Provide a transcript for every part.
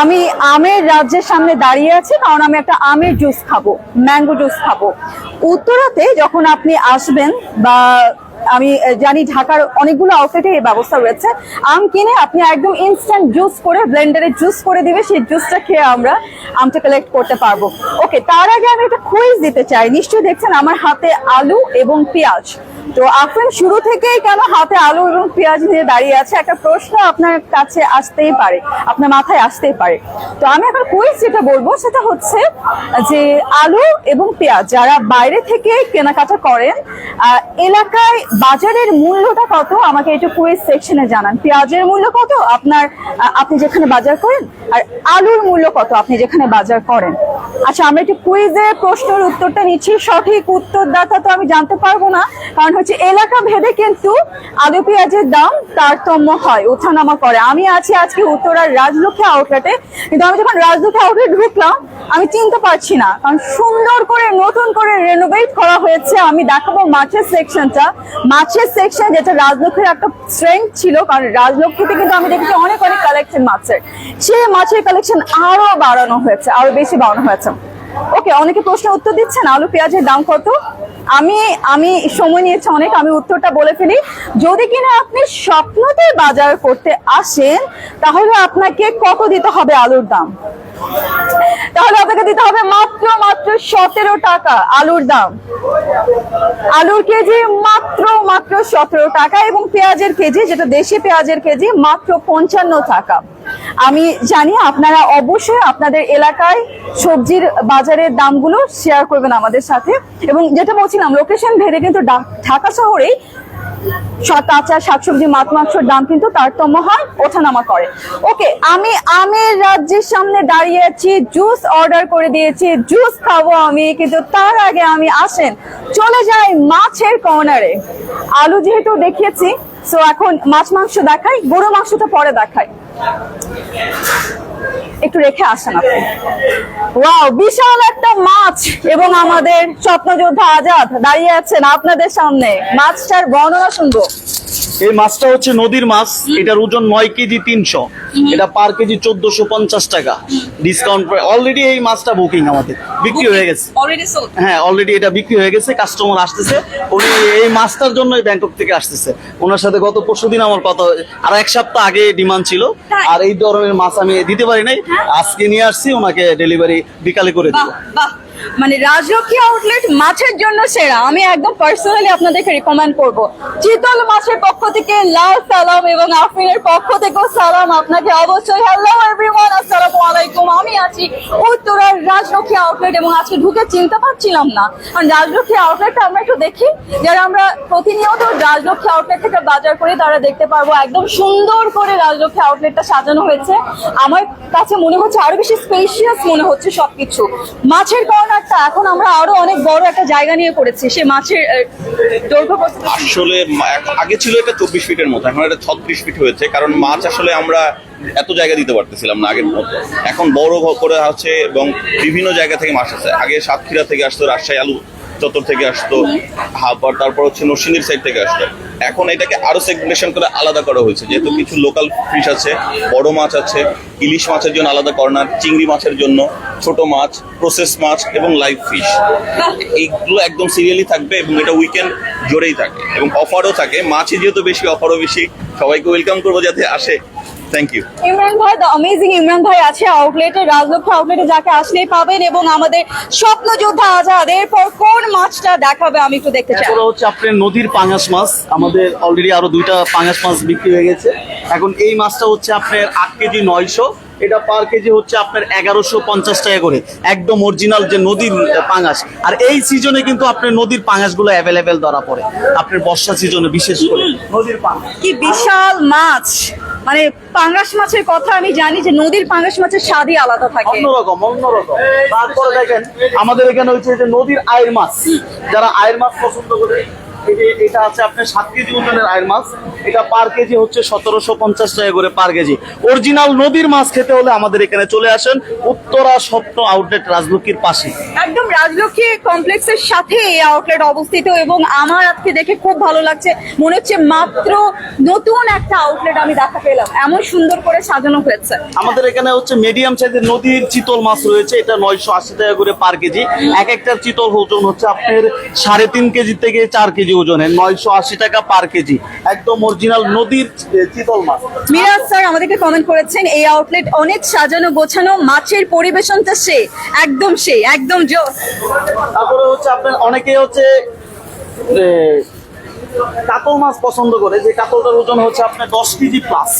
আমি আমের রাজ্যের সামনে দাঁড়িয়ে আছি, কারণ আমি একটা আমের জুস খাবো, ম্যাঙ্গো জুস খাবো। উত্তরাতে যখন আপনি আসবেন, বা আমি জানি ঢাকার অনেকগুলো আউটলেটে এই ব্যবস্থা রয়েছে, আম কিনে আপনি একদম ইনস্ট্যান্ট জুস করে ব্লেন্ডারে জুস করে দিবে, সেই জুসটা খেয়ে আমরা আমটা কালেক্ট করতে পারবো। ওকে, তার আগে আমি একটা কুইজ দিতে চাই। নিশ্চয়ই দেখছেন আমার হাতে আলু এবং পেঁয়াজ। তো আফরিন শুরু থেকেই কেন হাতে আলু এবং পেঁয়াজ নিয়ে দাঁড়িয়ে আছে, একটা প্রশ্ন আপনার কাছে আসতেই পারে, আপনার মাথায় আসতেই পারে। তো আমি এখন কুইজ যেটা বলবো সেটা হচ্ছে যে আলু এবং পেঁয়াজ যারা বাইরে থেকে কেনাকাটা করেন, এলাকায় বাজারের মূল্যটা কত আমাকে একটু কুইজ সেকশনে জানান। পেঁয়াজের মূল্য কত আপনি যেখানে বাজার করেন, আর আলুর মূল্য কত আপনি যেখানে বাজার করেন। আচ্ছা, আমরা একটু কুইজের প্রশ্নের উত্তরটা নিচ্ছি। সঠিক উত্তরদাতা তো আমি জানতে পারবো না, কারণ হচ্ছে এলাকা ভেদে কিন্তু আলু পেঁয়াজের দাম তারতম্য হয়, ওঠানামা করে। আমি আছি আজকে উত্তরার রাজলক্ষ্মী আউটলেটে, কিন্তু আমি যখন রাজলক্ষ্মী আউটলেট ঢুকলাম আমি চিনতে পারছি না, কারণ সুন্দর করে নতুন করে রেনোভেট করা হয়েছে। আমি দেখাবো মাছের সেকশনটা, মাছের সেকশন যেটা রাজলক্ষ্মীর একটা স্ট্রেংথ ছিল, কারণ রাজলক্ষ্মীতে কিন্তু আমি দেখছি অনেক অনেক কালেকশন মাছের, সেই মাছের কালেকশন আরো বাড়ানো হয়েছে, আরো বেশি বাড়ানো হয়েছে। ওকে, অনেকে প্রশ্নের উত্তর দিচ্ছেন আলু পেঁয়াজের দাম কত। আমি সময় নিয়েছি অনেক, আমি উত্তরটা বলে ফেলি। যদি কিনা আপনি স্বপ্নতে বাজার করতে আসেন, তাহলে আপনাকে কত দিতে হবে আলুর দাম? তাহলে আপনাকে দিতে হবে মাত্র 17 টাকা আলুর দাম। আলুর কেজি মাত্র 17 টাকা, এবং পেঁয়াজের কেজি, যেটা দেশি পেঁয়াজের কেজি, মাত্র 55 টাকা। আমি জানি আপনারা অবশ্যই আপনাদের এলাকায় সবজির বাজারের দামগুলো শেয়ার করবেন আমাদের সাথে। এবং যেটা বলছিলাম, লোকেশন ভেদে কিন্তু ঢাকা শহরেই কাঁচা শাকসবজি, মাছ মাংসের দাম কিন্তু তারতম্য হয়, ওঠানামা করে। ওকে, আমি আমের রাজ্যের সামনে দাঁড়িয়ে আছি, জুস অর্ডার করে দিয়েছি, জুস খাবো আমি, কিন্তু তার আগে আমি আসেন চলে যাই মাছের কর্নারে। আলু যেহেতু দেখিয়েছি, সো এখন মাছ মাংস দেখাই, গরু মাংসটা পরে দেখাই, একটু রেখে আসেন আপনি। ওয়াও, বিশাল একটা মাছ, এবং আমাদের স্বপ্নযোদ্ধা আজাদ দাঁড়িয়ে আছেন আপনাদের সামনে। মাছটার বর্ণনা শুনবো। এই মাছটা হচ্ছে নদীর মাছ, এটার ওজন 9 কেজি 300, এটা পার কেজি 1450 টাকা ডিসকাউন্ট। অলরেডি এই মাছটা বুকিং আমাদের বিক্রি হয়ে গেছে, হ্যাঁ অলরেডি এটা বিক্রি হয়ে গেছে। কাস্টমার আসতেছে, উনি এই মাছটার জন্য ব্যাংকক থেকে আসতেছে। ওনার সাথে গত পরশুদিন আমার কথা, আর এক সপ্তাহ আগে ডিমান্ড ছিল, আর এই ধরনের মাছ আমি দিতে পারি নাই, আজকে নিয়ে আসছি, ওনাকে ডেলিভারি বিকালে করে দেবো। মানে রাজলক্ষ্মী আউটলেট মাছের জন্য সেরা। আমি একদম পার্সোনালি আপনাদেরকে রিকমেন্ড করব। চিতল মাছের পক্ষ থেকে লাল সালাম, এবং আফরিনের পক্ষ থেকেও সালাম আপনাকে অবশ্যই। হ্যালো এভরিওয়ান, আসসালামু আলাইকুম। আমি আছি উত্তরার রাজলক্ষ্মী আউটলেট, এবং আজকে ঢুকে চিনতে পারছিলাম না, কারণ রাজলক্ষ্মী আউটলেটটা আমরা একটু দেখি। যারা আমরা প্রতিনিয়ত রাজলক্ষ্মী আউটলেট থেকে বাজার করি তারা দেখতে পারবো একদম সুন্দর করে রাজলক্ষ্মী আউটলেটটা সাজানো হয়েছে। আমার কাছে মনে হচ্ছে আরো বেশি স্পেশিয়াস মনে হচ্ছে সবকিছু। মাছের কর্নারটা এখন আমরা আরো অনেক বড় একটা জায়গা নিয়ে করেছি। সে মাছের দৈর্ঘ্য আসলে আগে ছিল এটা 24 ফিটের মতো, এখন এটা 36 ফিট হয়েছে, কারণ মাছ আসলে আমরা এত জায়গা দিতে পারতেছিলাম না আগের মতো। এখন বড় করে আছে, এবং বিভিন্ন জায়গা থেকে মাছ আছে। আগে সাতক্ষীরা থেকে আসতো, রাজশাহী আলু চত্বর থেকে আসতো, তারপর হচ্ছে নরসিংদীর সাইড থেকে আসতো। এখন এটাকে আরো সেগমেন্টেশন করে আলাদা করা হয়েছে, যেহেতু কিছু লোকাল ফিশ আছে, বড় মাছ আছে, ইলিশ মাছের জন্য আলাদা কর্নার, চিংড়ি মাছের জন্য, ছোট মাছ, প্রসেস মাছ এবং লাইভ ফিশ, এইগুলো একদম সিরিয়ালি থাকবে, এবং এটা উইকেন্ড জোরেই থাকে, এবং অফারও থাকে। মাছই যেহেতু বেশি, অফারও বেশি। সবাইকে ওয়েলকাম করবো যাতে আসে। Thank you. ইমরান ভাই, দ্য অ্যামেজিং ইমরান ভাই আছে আউটলেটে, রাজলক্ষ্মী আউটলেটে, যাকে আসলেই পাবেন। এবং আমাদের স্বপ্নযোদ্ধা আজাদ এরপর কোন মাছটা দেখাবে আমি একটু দেখতে চাই। এরপর হচ্ছে আপনার নদীর পাঙাশ মাছ, আমাদের অলরেডি আরো 2টা পাঙাশ মাছ বিক্রি হয়ে গেছে। এখন এই মাছটা হচ্ছে আপনার 8 কেজি 900, এটা পার কেজি হচ্ছে আপনার 1150 টাকা করে, একদম অরিজিনাল যে নদীর পাঙাশ। আর এই সিজনে কিন্তু আপনার নদীর পাঙাশ গুলো অ্যাভেলেবেল ধরা পড়ে, আপনার বর্ষা সিজনে বিশেষ করে নদীর পাঙাশ। কি বিশাল মাছ! মানে পাঙ্গাস মাছের কথা আমি জানি যে নদীর পাঙ্গাস মাছের স্বাদই আলাদা থাকে, অন্যরকম। তারপরে দেখেন আমাদের এখানে হচ্ছে যে নদীর আয়ের মাছ, যারা আয়ের মাছ পছন্দ করে এটা আছে আপনার 7 কেজি ওজনের আয়ের মাছ, এটা পার কেজি হচ্ছে 1750 টাকা করে পার কেজি। অরিজিনাল নদীর মাছ খেতে হলে আমাদের এখানে চলে আসেন উত্তরা স্বপ্ন আউটলেট রাজলক্ষ্মীর পাশে। একদম রাজলক্ষ্মী কমপ্লেক্সের সাথে এই আউটলেট অবস্থিত, এবং আমার আজকে দেখে খুব ভালো লাগছে, মনে হচ্ছে মাত্র নতুন একটা আউটলেট আমি দেখা পেলাম, এমন সুন্দর করে সাজানো হয়েছে। আমাদের এখানে হচ্ছে মিডিয়াম সাইজের নদীর চিতল মাছ রয়েছে, এটা 980 টাকা করে পার কেজি। এক একটার চিতল ওজন হচ্ছে আপনার 3.5 কেজি থেকে 4 কেজি ওজনের, 980 টাকা পার কেজি, একদম অরিজিনাল নদীর চিতল মাছ। মিরাজ স্যার আমাদেরকে কমেন্ট করেছেন এই আউটলেট অনেক সাজানো গোছানো, মাছের পরিবেশনটা একদম জোস। তারপরে হচ্ছে আপনার অনেকে হচ্ছে কাতল মাছ পছন্দ করে, যে কাতলটার ওজন হচ্ছে আপনার 10 কেজি প্লাস,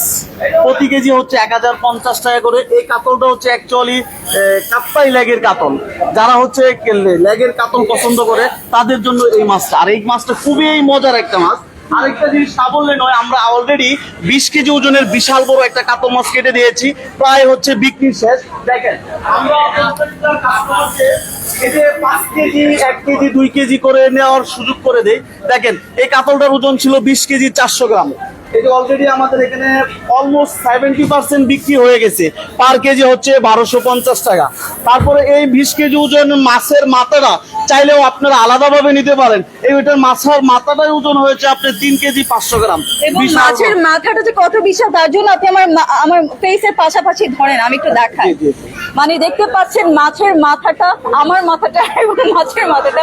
প্রতি কেজি হচ্ছে 1050 টাকা করে। এই কাতলটা হচ্ছে অ্যাকচুয়ালি কাপ্তাই লেগের কাতল, যারা হচ্ছে লেগের কাতল পছন্দ করে তাদের জন্য এই মাছটা। আর এই মাছটা খুবই মজার একটা মাছ। আরেকটা জিনিস না বললে নয়, আমরা অলরেডি 20 কেজি ওজনের বিশাল বড় একটা কাতল মাছ কেটে দিয়েছি, প্রায় হচ্ছে বিক্রি শেষ। দেখেন আমরা প্রত্যেকটা কাস্টমারকে এতে 5 কেজি 1 কেজি 2 কেজি করে নেওয়ার সুযোগ করে দেই। দেখেন এই কাতলটার ওজন ছিল 20 কেজি 400 গ্রাম, এটা অলরেডি আমাদের এখানে অলমোস্ট 70% বিক্রি হয়ে গেছে, পার কেজি হচ্ছে 1250 টাকা। তারপরে এই 20 কেজি ওজন মাছের মাথাটা চাইলেও আপনারা আলাদাভাবে নিতে পারেন, এই ওইটার মাছের মাথাটার ওজন হয়েছে আপনার 3 কেজি 500 গ্রাম। এবং বিশাল মাছের বড়। মাথাটা যে কত বিশাল তার জন্য আপনি আমার ফেসের পাশাপাশি ধরেন, আমি একটু দেখাই। জি, জি। মানে দেখতে পাচ্ছেন মাছের মাথাটা, আমার মাথাটা এবং মাছের মাথাটা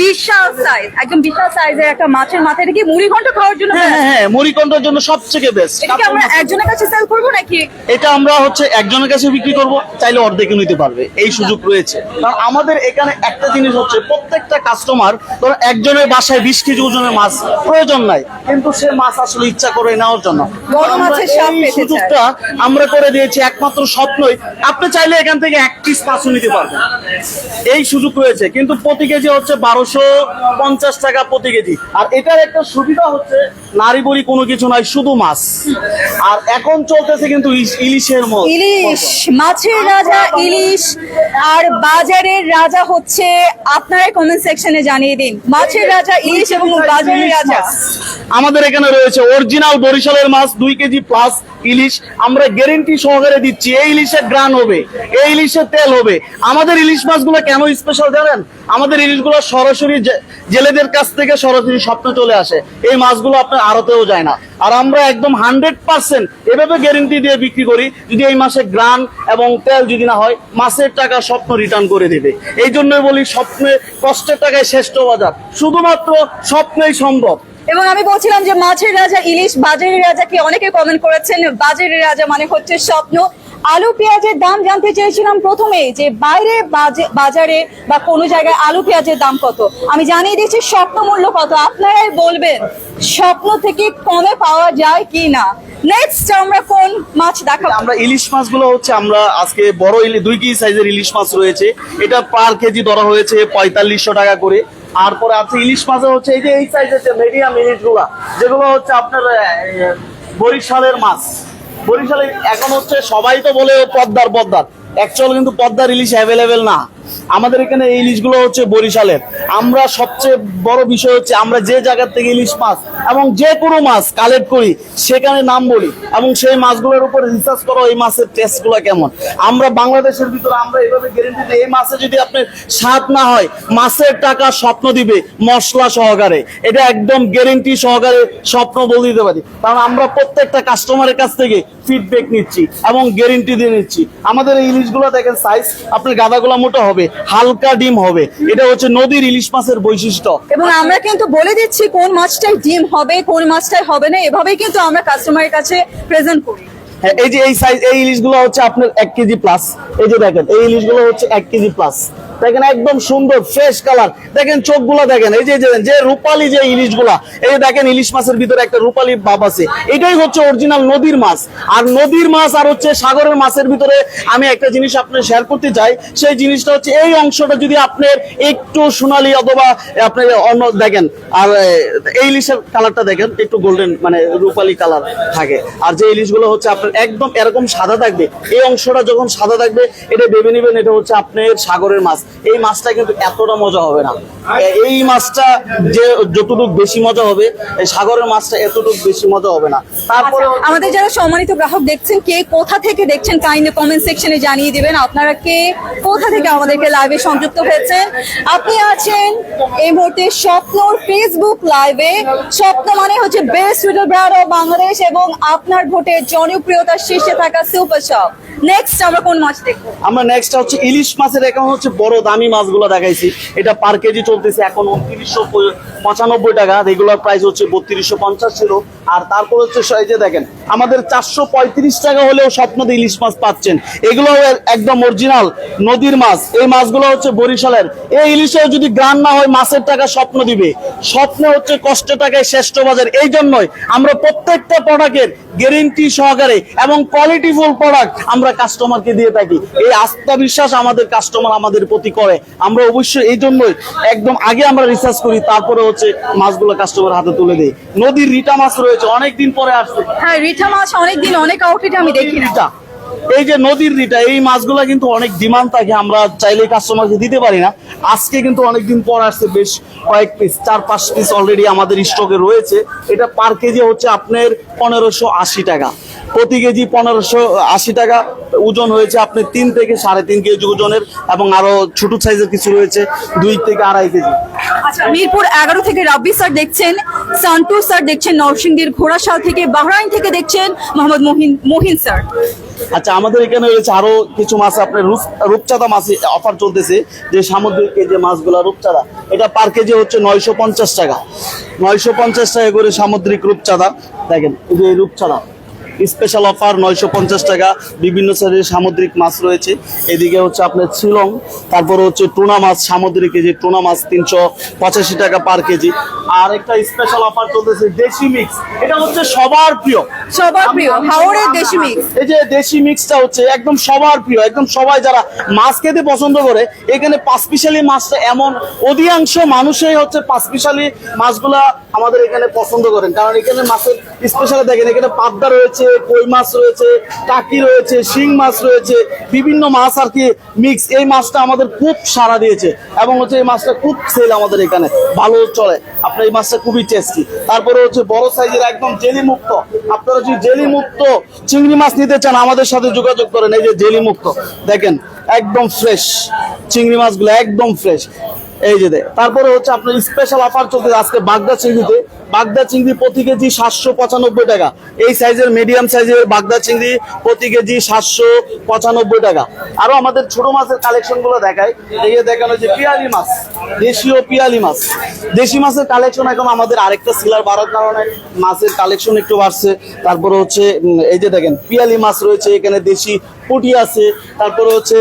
বিশাল সাইজ, একদম বিশাল সাইজের একটা মাছের মাথা। এটা কি মুড়ি ঘন্ট খাওয়ার জন্য? হ্যাঁ, মুড়িকন্ডার জন্য সবথেকে বেস্ট। এটা কি আমরা একজনের কাছে সেল করবো নাকি? এটা আমরা হচ্ছে একজনের কাছে বিক্রি করব, চাইলে অর্ধেকে নিতে পারবে, এই সুযোগ রয়েছে। কারণ আমাদের এখানে একটা জিনিস হচ্ছে, প্রত্যেকটা কাস্টমার ধরো একজনের বাসায় 20 কেজি ওজনের মাছ প্রয়োজন নাই, কিন্তু সে মাছ আসলে ইচ্ছা করে নেওয়ার জন্য বড় মাছের স্বাদ এই পেতে চায়। সুযোগটা আমরা করে দিয়েছি। একমাত্র স্বপ্নই আপনি চাইলে এখান থেকে 1 পিস মাছও নিতে পারবেন, এই সুযোগ রয়েছে। কিন্তু প্রতি কেজি হচ্ছে 1250 টাকা প্রতি কেজি। আর এটার একটা সুবিধা হচ্ছে নারী বড়ি কোনো কিছু নাই, শুধু মাছ। আর এখন চলতেছে কিন্তু ইলিশের মতো, ইলিশ, মাছের রাজা ইলিশ, আর বাজারের রাজা হচ্ছে, আপনারা কমেন্ট সেকশনে জানিয়ে দিন মাছের রাজা ইলিশ এবং বাজারের রাজা। আমাদের এখানে রয়েছে অরিজিনাল বরিশালের মাছ 2 কেজি প্লাস ইলিশ, আমরা গ্যারেন্টি সহকারে দিচ্ছি এই ইলিশের গ্রান হবে, এই ইলিশের তেল হবে। আমাদের ইলিশ মাছগুলো কেন স্পেশাল জানেন? আমাদের ইলিশগুলো সরাসরি জেলেদের কাছ থেকে সরাসরি স্বপ্নে চলে আসে, এই মাছগুলো আপনার আড়তেও যায় না। আর আমরা একদম 100% এভাবে গ্যারেন্টি দিয়ে বিক্রি করি, যদি এই মাসে গ্রান এবং তেল যদি না হয়, মাছের টাকা স্বপ্ন রিটার্ন করে দেবে। এই জন্যই বলি স্বপ্নে কষ্টের টাকায় শ্রেষ্ঠ বাজার, শুধুমাত্র স্বপ্নেই সম্ভব। এবং আমি বলছিলাম যে মাছের রাজা ইলিশ, বাজারের রাজা, কি অনেকে কমেন্ট করেছেন বাজারের রাজা মানে হচ্ছে স্বপ্ন। আলু পেঁয়াজের দাম জানতে চেয়েছিলাম প্রথমে, যে বাইরে বাজারে বা কোনো জায়গায় আলু পেঁয়াজের দাম কত। আমি জানিয়ে দিচ্ছি স্বপ্ন মূল্য কত, আপনারাই বলবেন স্বপ্ন থেকে কমে পাওয়া যায় কি না। নেক্সট আমরা কোন মাছ দেখাবো? আমরা ইলিশ মাছগুলো হচ্ছে, আমরা আজকে বড় 2 কেজি সাইজের ইলিশ মাছ রয়েছে, এটা পার কেজি ধরা হয়েছে 4500 টাকা করে। আর পরে আছে ইলিশ মাছ হচ্ছে এই যে এই সাইজের যে মিডিয়াম ইলিশ গুলা, যেগুলো হচ্ছে আপনার বরিশালের মাছ। বরিশালে এখন হচ্ছে সবাই তো বলে পদ্মার, অ্যাকচুয়াল কিন্তু পদ্মার ইলিশ অ্যাভেলেবেল না। আমাদের এখানে এই ইলিশগুলো হচ্ছে বরিশালের। আমরা সবচেয়ে বড় বিষয় হচ্ছে, আমরা যে জায়গার থেকে ইলিশ মাছ এবং যে কোনো মাছ কালেক্ট করি সেখানে নাম বলি এবং সেই মাছগুলোর উপর রিসার্চ করো এই মাছের টেস্টগুলো কেমন। আমরা বাংলাদেশের ভিতরে আমরা এইভাবে গ্যারেন্টি দিই, এই মাছে যদি আপনার স্বাদ না হয়, মাছের টাকা স্বপ্ন দিবে মশলা সহকারে, এটা একদম গ্যারেন্টি সহকারে স্বপ্ন বলে দিতে পারি। কারণ আমরা প্রত্যেকটা কাস্টমারের কাছ থেকে ফিডব্যাক নিচ্ছি এবং গ্যারেন্টি দিয়ে নিচ্ছি। আমাদের এই ইলিশগুলো দেখেন সাইজ, আপনার গাদাগুলো মোটা হবে, হালকা ডিম হবে, এটা হচ্ছে নদীর ইলিশ মাছের বৈশিষ্ট্য। এবং আমরা কিন্তু বলে দিচ্ছি কোন মাছটাই ডিম হবে, কোন মাছটাই হবে না, এভাবেই কিন্তু আমরা কাস্টমারের কাছে প্রেজেন্ট করি। হ্যাঁ, এই যে এই সাইজ এই ইলিশগুলো হচ্ছে আপনার 1 কেজি প্লাস। এই যে দেখেন এই ইলিশগুলো হচ্ছে 1 কেজি প্লাস, দেখেন একদম সুন্দর ফ্রেশ কালার, দেখেন চোখগুলো দেখেন, এই যে রূপালী যে ইলিশগুলা, এই দেখেন ইলিশ মাছের ভিতরে একটা রূপালী ভাব আছে, এটাই হচ্ছে অরিজিনাল নদীর মাছ। আর নদীর মাছ আর হচ্ছে সাগরের মাছের ভিতরে আমি একটা জিনিস আপনার শেয়ার করতে চাই, সেই জিনিসটা হচ্ছে এই অংশটা যদি আপনার একটু সোনালী অথবা আপনি অন্য দেখেন, আর এই ইলিশের কালারটা দেখেন একটু গোল্ডেন মানে রূপালী কালার থাকে। আর যে ইলিশগুলো হচ্ছে আপনার একদম এরকম সাদা থাকবে, এই অংশটা যখন সাদা থাকবে এটা ভেবে নেবেন এটা হচ্ছে আপনার সাগরের মাছ। এই মাছটা কিন্তু এতটা মজা হবে না। এই মাছটা যে যতটুকু বেশি মজা হবে, এই সাগরের মাছটা এতটুকু বেশি মজা হবে না। তারপরে আমাদের যারা সম্মানিত গ্রাহক দেখছেন, কে কোথা থেকে দেখছেন কাইন্ডলি কমেন্ট সেকশনে জানিয়ে দিবেন আপনারা কে কোথা থেকে আমাদেরকে লাইভে সংযুক্ত হয়েছেন। আপনি আছেন এই মুহূর্তে স্বপ্নর ফেসবুক লাইভে। স্বপ্ন মানে হচ্ছে best hotel brand of Bangladesh এবং আপনার ভোটের জনপ্রিয়তার শীর্ষে থাকা সুপার শপ। নেক্সট আমরা কোন মাছ দেখবো? আমরা নেক্সট হচ্ছে ইলিশ মাছের, এখন হচ্ছে বড় দামি মাছগুলো দেখাইছি। এটা পার কেজি চলতেছে এখন 2995 টাকা, রেগুলার প্রাইস হচ্ছে 3250 ছিল। আর তারপর হচ্ছে এই যে দেখেন আমাদের 435 টাকা হলেও স্বপ্নতে ইলিশ মাছ পাচ্ছেন। এগুলো একদম অরিজিনাল নদীর মাছ। এই মাছগুলো হচ্ছে বরিশালের। এই ইলিশেও যদি গ্রান না হয় মাছের টাকা স্বপ্ন দিবে। স্বপ্ন হচ্ছে কষ্টের টাকায় শ্রেষ্ঠ বাজার। এই জন্যই আমরা প্রত্যেকটা প্রোডাক্টের গ্যারেন্টি সহকারে এবং কোয়ালিটিফুল প্রোডাক্ট আমরা কাস্টমারকে দিয়ে থাকি। এই আস্থা বিশ্বাস আমাদের কাস্টমার আমাদের প্রতি করে। আমরা অবশ্যই এই জন্যই একদম আগে আমরা রিসার্চ করি, তারপরে হচ্ছে মাছগুলো কাস্টমার হাতে তুলে দেই। নদীর রিটা মাছ রয়েছে, অনেকদিন পরে আসছে। হ্যাঁ, রিঠা মাছ অনেকদিন অনেক আউটলেটে আমি দেখি না। রিটা, এই যে নদীর রিটা, এই মাছগুলা কিন্তু অনেক ডিমান্ড থাকে, আমরা চাইলে কাস্টমারকে দিতে পারি না। আজকে কিন্তু অনেকদিন পর আসছে, বেশ কয়েক পিস 4-5 পিস অলরেডি আমাদের স্টকে রয়েছে। এটা পার কেজি হচ্ছে আপনার 1580 টাকা, প্রতি কেজি 1580 টাকা। ওজন হয়েছে আপনার 3 থেকে 3.5 কেজি ওজনের, এবং আরো ছোট সাইজের কিছু রয়েছে 2 থেকে 2.5 কেজি। আচ্ছা, মিরপুর 11 থেকে রাব্বি স্যার দেখছেন, সান্টু স্যার দেখছেন, নরসিংদীর ঘোড়াশাল থেকে, বাহরাইন থেকে দেখছেন মোহাম্মদ মহিন স্যার। আচ্ছা, আমাদের এখানে রয়েছে আরো কিছু মাছ, আপনার রূপচাঁদা মাছ অফার চলতেছে, যে সামুদ্রিক যে মাছগুলা রূপচাঁদা, এটা পার কেজি হচ্ছে 950 টাকা। 950 টাকা করে সামুদ্রিক রূপচাঁদা। দেখেন এই যে রূপচাঁদা স্পেশাল অফার 950 টাকা। বিভিন্ন সাইজের সামুদ্রিক মাছ রয়েছে। এদিকে হচ্ছে আপনার শিলং, তারপরে হচ্ছে টুনা মাছ, সামুদ্রিক যে টুনা মাছ 385 টাকা পার কেজি। আর একটা স্পেশাল অফার চলতেছে দেশি মিক্স, এটা হচ্ছে সবার প্রিয়, সবার প্রিয় হাওড়ের দেশি মিক্স। এই যে দেশি মিক্সটা হচ্ছে একদম সবার প্রিয়, একদম সবাই যারা মাছ খেতে পছন্দ করে। এখানে পাঁচমিশালি মাছটা এমন অধিকাংশ মানুষই হচ্ছে পাঁচমিশালি মাছগুলা আমাদের এখানে পছন্দ করেন, কারণ এখানে মাছের স্পেশাল দেখেন, এখানে পাবদা রয়েছে, কই মাছ রয়েছে, টাকি রয়েছে, শিং মাছ রয়েছে, বিভিন্ন মাছ আর কি মিক্স। এই মাছটা আমাদের খুব সাড়া দিয়েছে এবং হচ্ছে এই মাছটা খুব সেল আমাদের এখানে ভালো চলে। আপনার এই মাছটা খুবই টেস্টি। তারপরে হচ্ছে বড় সাইজের একদম জেলি মুক্ত, আপনারা যদি জেলি মুক্ত চিংড়ি মাছ নিতে চান আমাদের সাথে যোগাযোগ করেন। এই যে জেলি মুক্ত দেখেন, একদম ফ্রেশ চিংড়ি মাছগুলো, একদম ফ্রেশ। এই যে তারপরে হচ্ছে আপনার স্পেশাল অফার চলছে আজকে বাগদা চিংড়িতে। বাগদা চিংড়ি প্রতি কেজি 795 টাকা। এই সাইজের মিডিয়াম সাইজের বাগদা চিংড়ি প্রতি কেজি 795 টাকা। আরো আমাদের ছোট মাছের কালেকশন গুলো দেখায়। এই যে দেখানো যে পিয়ালি মাছ, দেশীয় পিয়ালি মাছ। দেশি মাছের কালেকশন এখন আমাদের আরেকটা সিলার বাড়ার কারণে মাছের কালেকশন একটু বাড়ছে। তারপরে হচ্ছে এই যে দেখেন পিয়ালি মাছ রয়েছে, এখানে দেশি পুঁটি আছে, তারপরে হচ্ছে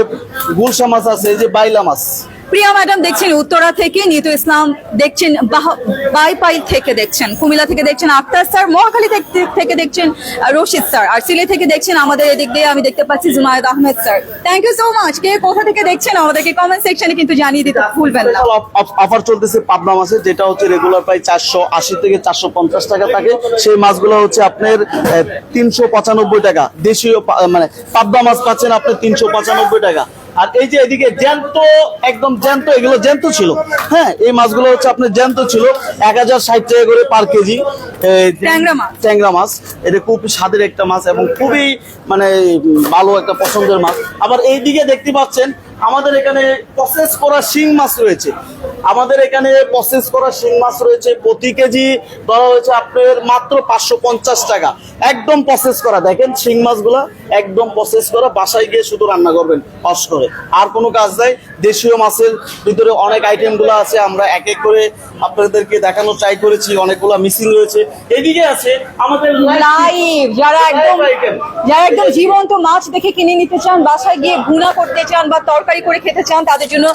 গুলশা মাছ আছে, এই যে বাইলা মাছ। প্রিয়া ম্যাডাম দেখছেন উত্তরা থেকে, নিতু ইসলাম দেখছেন বাইপাইল থেকে দেখছেন, কুমিল্লা থেকে দেখছেন আক্তার স্যার, মহাখালী থেকে দেখছেন রশিদ স্যার, আর সিলেট থেকে দেখছেন আমাদের এদিক দিয়ে আমি দেখতে পাচ্ছি Junaid Ahmed sir. Thank you so much. কে কোথা থেকে দেখছেন আমাদেরকে কমেন্ট সেকশনে কিন্তু জানিয়ে দিতে ভুলবেন না। অফার চলতেছে পাবদা মাছের, যেটা হচ্ছে রেগুলার প্রায় 480 থেকে 450 টাকা থাকে। সেই মাছগুলো হচ্ছে আপনার 395 টাকা। দেশীয় মানে পাবদা মাছ পাচ্ছেন আপনি 395 টাকা। আর এই যে এদিকে জ্যান্ত, একদম জ্যান্ত, এগুলো জ্যান্ত ছিল। হ্যাঁ, এই মাছগুলো হচ্ছে আপনার জ্যান্ত ছিল 1060 টাকা করে পার কেজি। ট্যাংরা মাছ, এটা খুব স্বাদের একটা মাছ এবং খুবই মানে ভালো একটা পছন্দের মাছ। আবার এইদিকে দেখতে পাচ্ছেন আমাদের এখানে প্রসেস করা শিং মাছ রয়েছে। আমাদের এখানে প্রসেস করা শিং মাছ রয়েছে, প্রতি কেজি ধরা হয়েছে আপনার মাত্র 550 টাকা। একদম প্রসেস করা, দেখেন শিং মাছগুলা একদম প্রসেস করা, বাসায় গিয়ে শুধু রান্না করবেন ওয়াশ করে, আর কোনো কাজ নাই। দেশীয় মাছের ভিতরে অনেক আইটেম গুলো আছে, আমরা এক এক করে আপনাদেরকে দেখানো ট্রাই করেছি, অনেকগুলো মিসিং রয়েছে। এদিকে আছে আমাদের লাইভ, যারা একদম জীবন্ত মাছ দেখে কিনে নিতে চান, বাসায় গিয়ে ভুনা করতে চান বা তরকারি করে খেতে চান, তাদের জন্য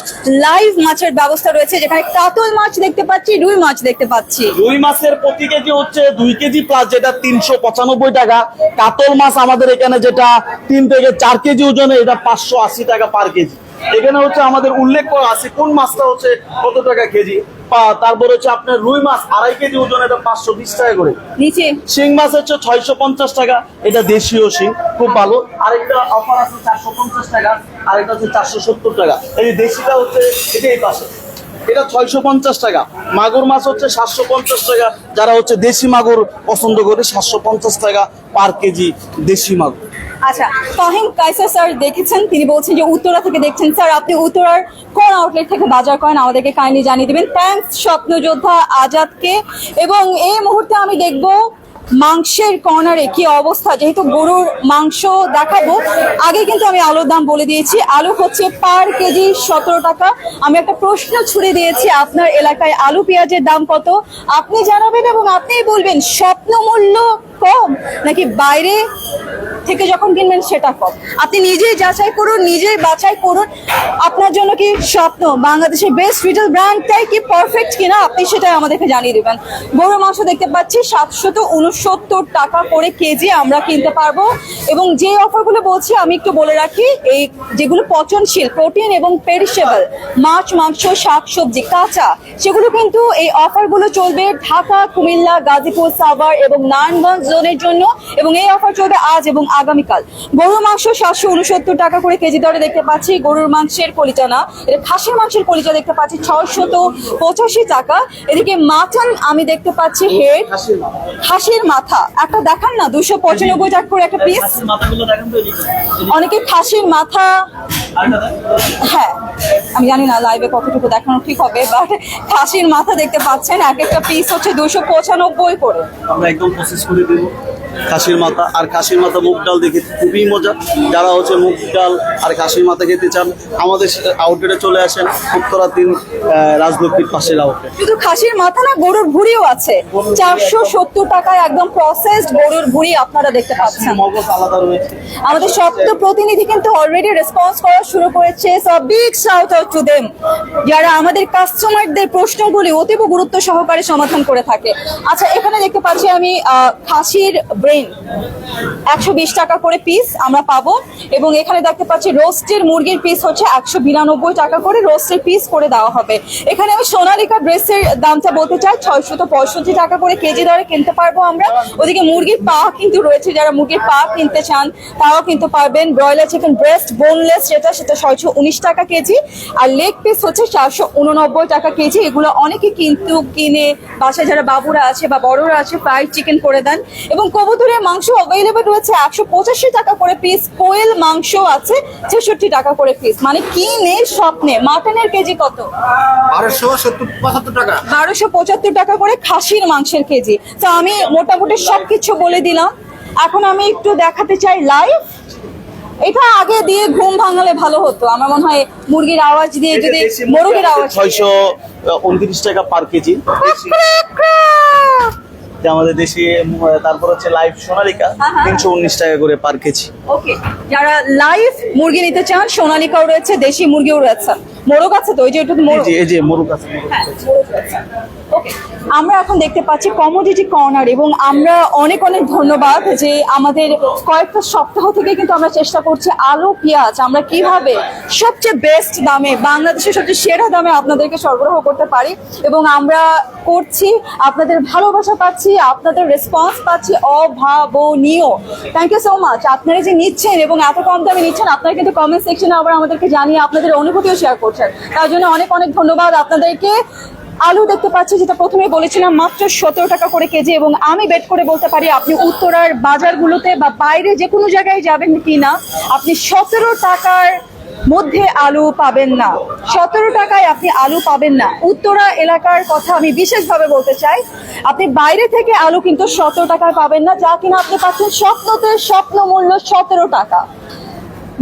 লাইভ মাছের ব্যবস্থা রয়েছে, যেখানে কাতল মাছ দেখতে পাচ্ছি, রুই মাছ দেখতে পাচ্ছি। রুই মাছের প্রতি কেজি হচ্ছে 2 কেজি প্লাস, যেটা 395 টাকা। কাতল মাছ আমাদের এখানে যেটা 3 থেকে 4 কেজি ওজনে, এটা 580 টাকা পার কেজি। এখানে হচ্ছে আমাদের উল্লেখ করা আছে কোন মাছটা হচ্ছে কত টাকা কেজি। তারপর হচ্ছে আপনার রুই মাছ 2.5 কেজি ওজন, এটা 520 টাকা করে। নিচে শিং মাছ হচ্ছে 650 টাকা, এটা দেশীয় শিং, খুব ভালো। আরেকটা অফার আছে 450 টাকা, আরেকটা হচ্ছে 470 টাকা। এই যে দেশিটা হচ্ছে এটা এই পাশে, এটা 650 টাকা। মাগুর মাছ হচ্ছে 750 টাকা, যারা হচ্ছে দেশি মাগুর পছন্দ করে 750 টাকা পার কেজি দেশি মাগুর। আচ্ছা, ফাহিম কায়সার স্যার দেখেছেন, তিনি বলছেন যে উত্তরা থেকে দেখছেন। স্যার, আপনি উত্তরার কোন আউটলেট থেকে বাজার করেন আমাদেরকে কাইন্ডলি জানিয়ে দিবেন। থ্যাঙ্কস স্বপ্নযোদ্ধা আজাদকে। এবং এই মুহূর্তে আমি দেখব মাংসের কর্নারে কি অবস্থা। যেহেতু গরুর মাংস দেখাবো, আগে কিন্তু আমি আলুর দাম বলে দিয়েছি। আলু হচ্ছে পার কেজি 17 টাকা। আমি একটা প্রশ্ন ছুড়ে দিয়েছি, আপনার এলাকায় আলু পেঁয়াজের দাম কত আপনি জানাবেন এবং আপনিই বলবেন স্বপ্ন মূল্য কম নাকি বাইরে থেকে যখন কিনবেন সেটা কম। আপনি নিজেই যাচাই করুন, নিজেই বাছাই করুন আপনার জন্য কি স্বপ্ন বাংলাদেশের বেস্ট রিটেল ব্র্যান্ডটাই কি পারফেক্ট কিনা, আপনি সেটাই আমাদেরকে জানিয়ে দেবেন। গরুর মাংস দেখতে পাচ্ছি 769 টাকা করে কেজি আমরা কিনতে পারবো। এবং যে অফারগুলো বলছি আমি একটু বলে রাখি, এই যেগুলো পচনশীল, প্রোটিন এবং পেরিশেবল মাছ, মাংস, শাকসবজি কাঁচা, সেগুলো কিন্তু এই অফারগুলো চলবে ঢাকা, কুমিল্লা, গাজীপুর, সাভার এবং নারায়ণগঞ্জ জোনের জন্য। এবং এই অফার চলবে আজ এবং আগামীকাল। গরুর মাংস 769 টাকা করে কেজি দরে দেখতে পাচ্ছি। গরুর মাংসের কলিজা না, এটা খাসির মাংসের কলিজা দেখতে পাচ্ছি 685 টাকা। এদিকে মাটন আমি দেখতে পাচ্ছি হেড, খাসির মাথা একটা দেখান না, 295 টাকা করে একটা পিস। অনেকে খাসির মাথা, হ্যাঁ আমি জানি না লাইভে কতটুকু দেখানো ঠিক হবে, বাট খাসির মাথা দেখতে পাচ্ছেন এক একটা পিস হচ্ছে 295 করে। আমরা একদম প্রসেস করে দেবো খাসির মাথা। আর খাসির মাথা মুগ ডাল দেখে খুবই মজা। যারা হচ্ছে মুগ ডাল আর খাসির মাথা খেতে চান আমাদের আউটলেটে চলে আসেন, উত্তরা 3 রাজলক্ষ্মীর পাশের আউটলেট। শুধু খাসির মাথা না, গরুর ভুঁড়িও আছে 470 টাকায়, একদম প্রসেসড গরুর ভুঁড়ি আপনারা দেখতে পাচ্ছেন। মগজ আলাদা রয়েছে। আমাদের শব্দ প্রতিনিধি কিন্তু অলরেডি রেসপন্স করা শুরু করেছে, so big shout out to them, যারা আমাদের কাস্টমারদের প্রশ্নগুলি অতীব গুরুত্ব সহকারে সমাধান করে থাকে। আচ্ছা, এখানে দেখতে পাচ্ছি আমি খাসির ব্রেন 120 টাকা করে পিস আমরা পাবো। এবং এখানে দেখতে পাচ্ছি রোস্টের মুরগির পিস হচ্ছে 192 টাকা করে রোস্টের পিস করে দেওয়া হবে। এখানে আমি সোনালিকা ড্রেসের দামটা বলতে চাই, 665 টাকা করে কেজি দরে কিনতে পারবো আমরা। ওদিকে মুরগির পা কিন্তু রয়েছে, যারা মুরগির পা কিনতে চান তারাও কিন্তু পারবেন। ব্রয়লার চিকেন ব্রেস্ট বোনলেস যেটা, সেটা 619 টাকা কেজি। আর লেগ পিস হচ্ছে 489 টাকা কেজি। এগুলো অনেকে কিন্তু কিনে বাসায় যারা বাবুরা আছে বা বড়রা আছে ফ্রাইড চিকেন করে দেন। এবং কবুতরের মাংস অ্যাভেলেবল রয়েছে 185 টাকা করে পিস। কোয়েল মাংস আছে 66 টাকা করে পিস। মানে কিনে স্বপ্নে। মাটনের কেজি কত? 1275 টাকা। 1275 টাকা করে খাসির মাংসের কেজি। তো আমি মোটামুটি সবকিছু বলে দিলাম। এখন আমি একটু দেখাতে চাই লাইভ। এটা আগে দিয়ে ঘুম ভাঙালে ভালো হতো, আমার মনে হয় মুরগির আওয়াজ দিয়ে যদি মোরগের আওয়াজ। 629 টাকা পার কেজি আমাদের দেশি। তারপর হচ্ছে লাইভ সোনালিকা 319 টাকা করে পার কেজি। ওকে, যারা লাইভ মুরগি নিতে চান সোনালিকাও রয়েছে, দেশি মুরগিও রয়েছে। মোরগ আছে তো, ওই যে একটু মোরগ, এই যে মোরগ আছে। হ্যাঁ মোরগ রয়েছে। ওকে, আমরা এখন দেখতে পাচ্ছি কমোডিটি কর্নার। এবং আমরা অনেক অনেক ধন্যবাদ যে আমাদের কয়েকটা সপ্তাহ থেকে কিন্তু আমরা চেষ্টা করছি আলু পেঁয়াজ আমরা কিভাবে সবচেয়ে বেস্ট দামে, বাংলাদেশের সবচেয়ে সেরা দামে আপনাদেরকে সরবরাহ করতে পারি। এবং আমরা করছি, আপনাদের ভালোবাসা পাচ্ছি, আপনাদের রেসপন্স পাচ্ছি অভাবনীয়। Thank you so much. আপনারা যে নিচ্ছেন এবং এত কম দামে নিচ্ছেন, আপনারা কিন্তু কমেন্ট সেকশনে আবার আমাদেরকে জানিয়ে আপনাদের অনুভূতিও শেয়ার করছেন, তার জন্য অনেক অনেক ধন্যবাদ আপনাদেরকে। আলু দেখতে পাচ্ছি, যেটা প্রথমে বলেছিলাম মাত্র 17 টাকা করে কেজি। এবং আমি বেট করে বলতে পারি আপনি উত্তরার বাজারগুলোতে বা বাইরে যে কোনো জায়গায় যাবেন কিনা, আপনি 17 টাকার মধ্যে আলু পাবেন না। 17 টাকায় আপনি আলু পাবেন না। উত্তরা এলাকার কথা আমি বিশেষভাবে বলতে চাই, আপনি বাইরে থেকে আলু কিন্তু 17 টাকায় পাবেন না, যা কিনা আপনি পাচ্ছেন স্বপ্নতে স্বপ্ন মূল্য 17 টাকা।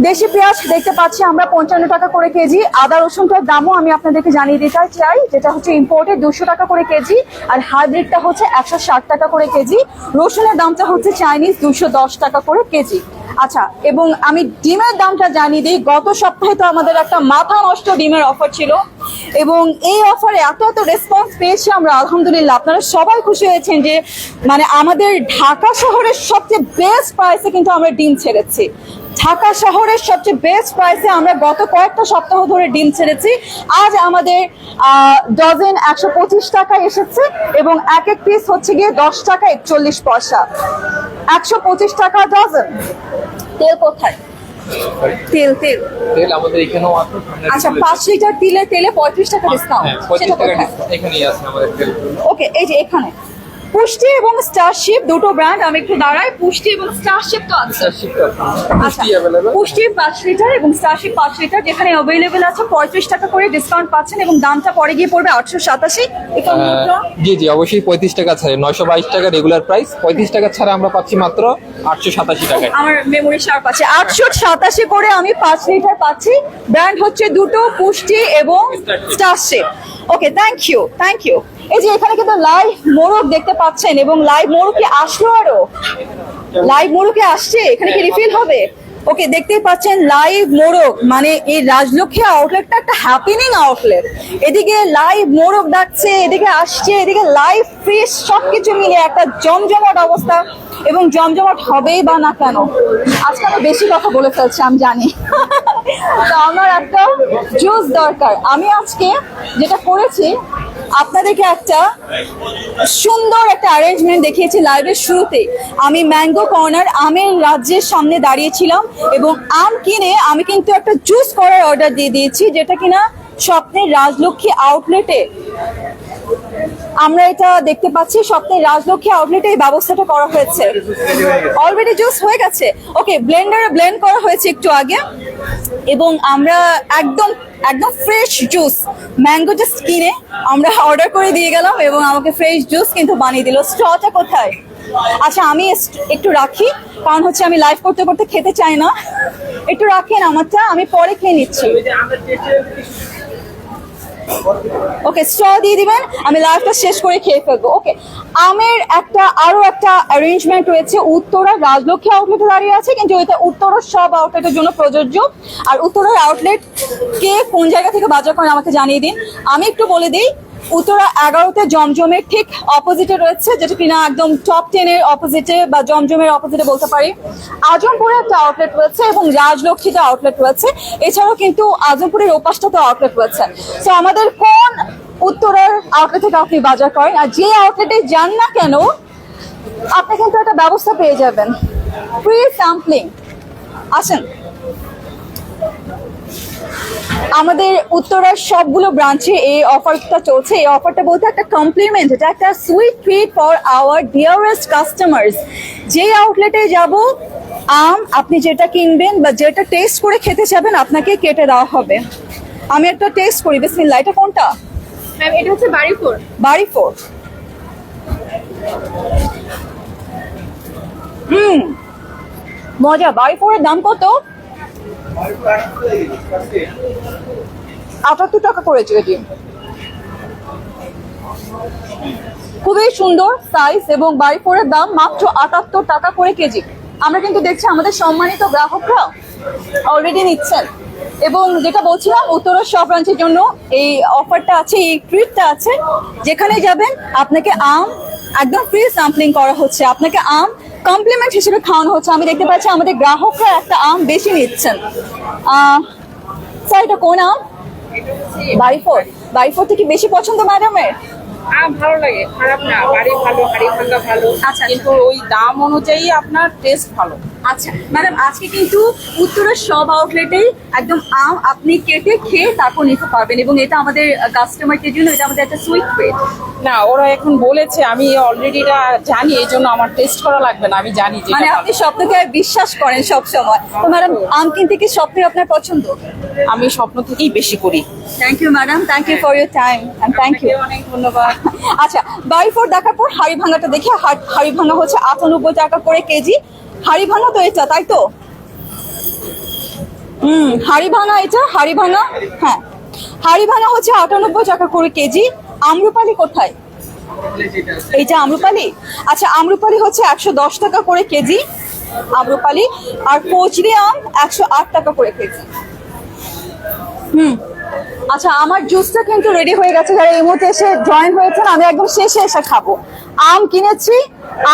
দেশি পেঁয়াজ দেখতে পাচ্ছি আমরা 55 টাকা করে কেজি। আদা রসুনটার দামও আমি আপনাদেরকে জানিয়ে দিতে চাই, যেটা হচ্ছে ইম্পোর্টেড 200 টাকা করে কেজি, আর হাইব্রিডটা হচ্ছে 160 টাকা করে কেজি। রসুনের দামটা হচ্ছে চাইনিজ 210 টাকা করে কেজি। আচ্ছা, এবং আমি ডিমের দামটা জানিয়ে দিই। গত সপ্তাহে তো আমাদের একটা মাথা নষ্ট ডিমের অফার ছিল, এবং এই অফারে এত এত রেসপন্স পেয়েছি আমরা, আলহামদুলিল্লাহ। আপনারা সবাই খুশি হয়েছেন যে মানে আমাদের ঢাকা শহরের সবচেয়ে বেস্ট প্রাইসে কিন্তু আমরা ডিম ছেড়েছি। ঢাকা শহরের সবচেয়ে বেস্ট প্রাইসে আমরা গত কয়েকটা সপ্তাহ ধরে ডিম ছেড়েছি। আজ আমাদের ডজন 125 টাকা এসেছে, এবং এক এক পিস হচ্ছে গিয়ে 10 টাকা 41 পয়সা। 125 টাকা ডজন। তেল কোথায়? তেল তেল তেল আমাদের এখানেও আছে। আচ্ছা, 5 লিটার তেলে 35 টাকা ডিসকাউন্ট। হ্যাঁ, 35 সেটা টাকা কোথায়? ডিসকাউন্ট এখানেই আছে আমাদের তেল। ওকে, এই যে এখানে পুষ্টি এবং স্টারশিপ দুটো ব্র্যান্ড। আমি একটু দাঁড়াই। পুষ্টি এবং স্টারশিপ তো আছে। মিষ্টি अवेलेबल। পুষ্টি 5 লিটার এবং স্টারশিপ 5 লিটার যেখানে অ্যাভেলেবেল আছে 35 টাকা করে ডিসকাউন্ট পাচ্ছেন, এবং দামটা পরে গিয়ে পড়বে 887। এটা জি জি, অবশ্যই 35 টাকা ছাড়ে 922 টাকা রেগুলার প্রাইস। 35 টাকা ছাড়া আমরা পাচ্ছি মাত্র 887 টাকায়। আমার মেমোরি শার্প আছে। 887 করে আমি 5 লিটার পাচ্ছি। ব্র্যান্ড হচ্ছে দুটো, পুষ্টি এবং Starship. Okay, thank you thank you. এই যে এখানে কিন্তু লাইভ মোরগ দেখতে পাচ্ছেন, এবং লাইভ মোরগ কি আসলো? আরো লাইভ মোরগ কি আসছে? এখানে কি রিফিল হবে? ওকে, দেখতেই পাচ্ছেন লাইভ মোরগ, মানে এই রাজলক্ষ্মী আউটলেটটা একটা হ্যাপেনিং আউটলেট। এদিকে লাইভ মোরগ ডাকছে, এদিকে আসছে, এদিকে লাইভ ফিশ, সবকিছু মিলে একটা জমজমাট অবস্থা। এবং জমজমাট হবেই বা না কেন, আজকে আমি বেশি কথা বলে ফেলছি আমি জানি। তো আমার একটা জুস দরকার। আমি আজকে যেটা করেছি, আপনাদেরকে একটা সুন্দর একটা অ্যারেঞ্জমেন্ট দেখিয়েছি লাইভের শুরুতে। আমি ম্যাঙ্গো কর্নার আমের রাজ্যের সামনে দাঁড়িয়েছিলাম, এবং আম কিনে আমি কিন্তু একটা জুস করার অর্ডার দিয়ে দিয়েছি, যেটা কিনা স্বপ্নের রাজলক্ষ্মী আউটলেটে আমরা এটা দেখতে পাচ্ছি। স্বপ্নের রাজলক্ষ্মী আউটলেটে এই ব্যবস্থাটা করা হয়েছে। অলরেডি জুস হয়ে গেছে। ওকে, ব্লেন্ডারে ব্লেন্ড করা হয়েছে একটু আগে, এবং আমরা একদম একদম ফ্রেশ জুস ম্যাঙ্গো জাস্ট কিনে আমরা অর্ডার করে দিয়ে গেলাম, এবং আমাকে ফ্রেশ জুস কিন্তু বানিয়ে দিল। স্ট্রটা কোথায়? আচ্ছা, আমি একটু রাখি, কারণ হচ্ছে আমি লাইভ করতে করতে খেতে চাই না। একটু রাখেন আমারটা, আমি পরে খেয়ে নিচ্ছি। ওকে, স্ট্র দিয়ে দিবেন, আমি লাইভটা শেষ করে খেয়ে ফেলবো। ওকে, আমের আরো একটা অ্যারেঞ্জমেন্ট রয়েছে। উত্তরা রাজলক্ষ্মী আউটলেটে দাঁড়িয়ে আছে, কিন্তু এটা উত্তরার সব আউটলেটের জন্য প্রযোজ্য। আর উত্তরার আউটলেট কে কোন জায়গা থেকে বাজার করেন আমাকে জানিয়ে দিন। আমি একটু বলে দিই, উত্তরা 11তে জমজমের ঠিক অপোজিটে রয়েছে, যেটা কিনা একদম টপ 10 এর অপোজিটে বা জমজমের অপোজিটে বলতে পারি। আজমপুরে একটা আউটলেট রয়েছে, এবং রাজলক্ষ্মীতে আউটলেট রয়েছে। এছাড়াও কিন্তু আজমপুরের ওপাশটাতে আউটলেট রয়েছে। তো আমাদের কোন উত্তরার আউটলেট থেকে আপনি বাজার করেন, আর যে আউটলেটে যান না কেন, আপনি কিন্তু একটা ব্যবস্থা পেয়ে যাবেন, ফ্রি স্যাম্পলিং। আসেন, আমাদের উত্তরার সবগুলো ব্রাঞ্চে এই অফারটা চলছে। এই অফারটা বলতে একটা কমপ্লিমেন্ট, এটা একটা sweet treat for our dearest customers. যে আউটলেটে যাব, আম আপনি যেটা কিনবেন বা যেটা টেস্ট করে খেতে চাবেন, আপনাকে কেটে দেওয়া হবে। আমি একটা টেস্ট করি, বিসমিল্লাহ। এটা কোনটা? এটা হচ্ছে বাড়িপুর। বাড়িপুর। মজা। বাড়িপুরের দাম কত? 78 টাকা করেছে এটি। খুবই সুন্দর সাইজ, এবং বাড়িপুরের দাম মাত্র 78 টাকা করে কেজি। আমরা কিন্তু দেখছি আমাদের সম্মানিত গ্রাহকরা অলরেডি নিচ্ছেন। এবং যেটা বলছিলাম, উত্তরের সব ব্রাঞ্চের জন্য এই অফারটা আছে, এই ট্রিটটা আছে। যেখানে যাবেন আপনাকে আম একদম ফ্রি স্যাম্পলিং করা হচ্ছে, আপনাকে আম কমপ্লিমেন্ট হিসেবে খাওয়ানো হচ্ছে। আমি দেখতে পাচ্ছি আমাদের গ্রাহকরা একটা আম বেশি নিচ্ছেন। স্যার, এটা কোন আম? বাড়িপুর। বাড়িপুরটা কি বেশি পছন্দ ম্যাডামের? ভালো লাগে, খারাপ না। বাড়ি ভালো, হাড়ি ভাঙ্গা ভালো। আচ্ছা, কিন্তু ওই দাম অনুযায়ী আপনার টেস্ট ভালো। আচ্ছা ম্যাডাম, আজকে কিন্তু উত্তরের সব আউটলেটেই একদম আম আপনি কেটে খেয়ে তারপর নিতে পারবেন, এবং এটা আমাদের কাস্টমারদের জন্য এটা আমাদের একটা সুইট ট্রিট। না, ওরা এখন বলেছে, আমি অলরেডি এটা জানি, এই জন্য আমার টেস্ট করা লাগবে না, আমি জানি যে মানে আপনি স্বপ্নকে বিশ্বাস করেন সব সময়। তো ম্যাডাম, আম কিনতে কি স্বপ্নে আপনার পছন্দ? আমি স্বপ্ন থেকেই বেশি করি। Thank you madam, thank you for your time, and thank you. অনেক ধন্যবাদ। আচ্ছা, বাড়িপুর দেখার পর হাড়ি ভাঙাটা দেখি। হাড়ি ভাঙা হচ্ছে 98 টাকা করে কেজি। হাড়ি ভাঙা তো এটা, তাই তো? হাড়ি ভাঙা এটা, হাড়ি ভাঙা। হ্যাঁ, হাড়ি ভাঙা হচ্ছে 98 টাকা করে কেজি। আম্রপালি কোথায়? এইটা আম্রপালি। আচ্ছা, আম্রপালি হচ্ছে 110 টাকা করে কেজি। আম্রপালি। আর কচুরি আম 108 টাকা করে কেজি। আচ্ছা, আমার জুসটা কিন্তু রেডি হয়ে গেছে। যারা এই মুহূর্তে এসে জয়েন হয়েছেন, আমি একদম শেষে এসে খাবো। আম কিনেছি,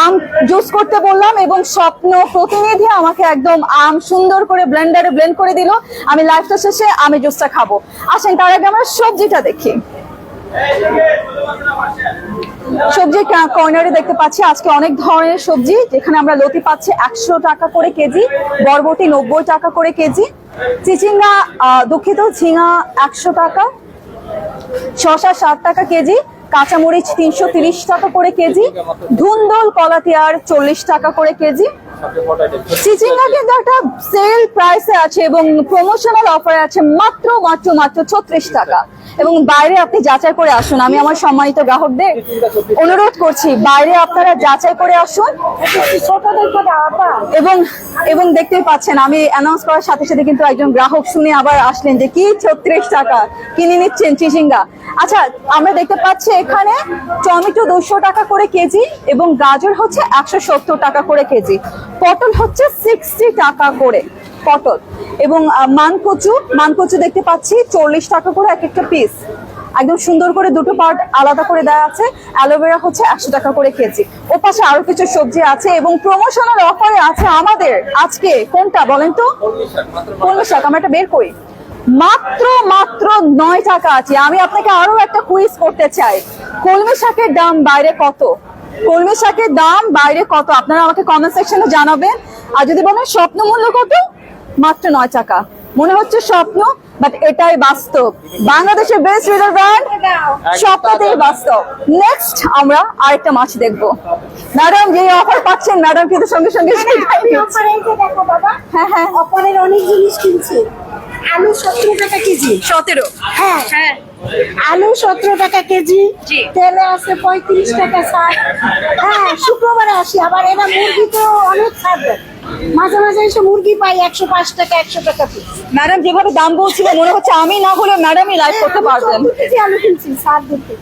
আম জুস করতে বললাম এবং স্বপ্ন প্রতিনিধি আমাকে একদম আম সুন্দর করে ব্লেন্ডারে ব্লেন্ড করে দিল। আমি লাইফটা শেষে আমি জুসটা খাবো। আসেন তার আগে আমরা সবজিটা দেখি। সবজি কর্নারে দেখতে পাচ্ছি আজকে অনেক ধরনের সবজি, যেখানে আমরা লতি পাচ্ছি 100 টাকা করে কেজি, বরবটি 90 টাকা করে কেজি, চিচিঙ্গা দুঃখিত ঝিঙা 100 টাকা, শসা 60 টাকা কেজি, কাঁচামরিচ 330 টাকা করে কেজি, ধুন্দল কলাতিয়ার 40 টাকা করে কেজি। চিচিঙ্গা কিন্তু একটা সেল প্রাইসে আছে এবং প্রমোশনাল অফারে আছে মাত্র 36 টাকা। এবং বাইরে আপনি যাচাই করে আসুন। আমি আমার সম্মানিত গ্রাহকদের অনুরোধ করছি, বাইরে আপনারা যাচাই করে আসুন। এবং দেখতেই পাচ্ছেন আমি অ্যানাউন্স করার সাথে সাথে কিন্তু একজন গ্রাহক শুনে আবার আসলেন যে কি 36 টাকা কিনে নিচ্ছেন চিচিঙ্গা। আচ্ছা, আমরা দেখতে পাচ্ছি এখানে টমেটো 200 টাকা করে কেজি এবং গাজর হচ্ছে 170 টাকা করে কেজি, পটল হচ্ছে 60 টাকা করে পটল, এবং মানকচু দেখতে পাচ্ছি 40 টাকা করে এক একটা পিস। একদম সুন্দর করে দুটো পার্ট আলাদা করে দেওয়া আছে। অ্যালোভেরা হচ্ছে 100 টাকা করে কেজি। ও পাশে আরো কিছু সবজি আছে এবং প্রমোশনাল অফারে আছে আমাদের আজকে। কোনটা বলেন তো? কলমি শাক আমরা এটা বের করি, মাত্র 9 টাকা আছে। আমি আপনাকে আরো একটা কুইজ করতে চাই, কলমি শাকের দাম বাইরে কত? কলমি শাকের দাম বাইরে কত আপনারা আমাকে কমেন্ট সেকশনে জানাবেন। আর যদি বলেন স্বপ্ন মূল্য কত, মাত্র 9 টাকা। মনে হচ্ছে স্বপ্ন, বাট এটাই বাস্তব। বাংলাদেশের বেস্ট রিডার ব্র্যান্ড, স্বপ্নতেই বাস্তব। নেক্সট আমরা আরেকটা মাছ দেখবো। ম্যাডাম যে অফার পাচ্ছেন, ম্যাডাম কিন্তু সঙ্গে সঙ্গে সেটাই নিচ্ছে। দেখো বাবা, হ্যাঁ অফারের অনেক জিনিস কিনছি। আলু 17 টাকা কেজি। 17? হ্যাঁ, আলু 17 টাকা কেজি। তেলে আছে 35 টাকা ছাড়। হ্যাঁ, শুক্রবারে আসি। আবার এরা মুরগি তো অনেক ছাড় দেয়। মাঝে মাঝে এসে মুরগি পাই 105 টাকা, 100 টাকা পিস। ম্যাডাম যেভাবে দাম বলছিল মনে হচ্ছে আমি না হলে ম্যাডামই লাইভ করতে পারবেন। 14 কেজি আলু কিনছি ছাড় দিতে।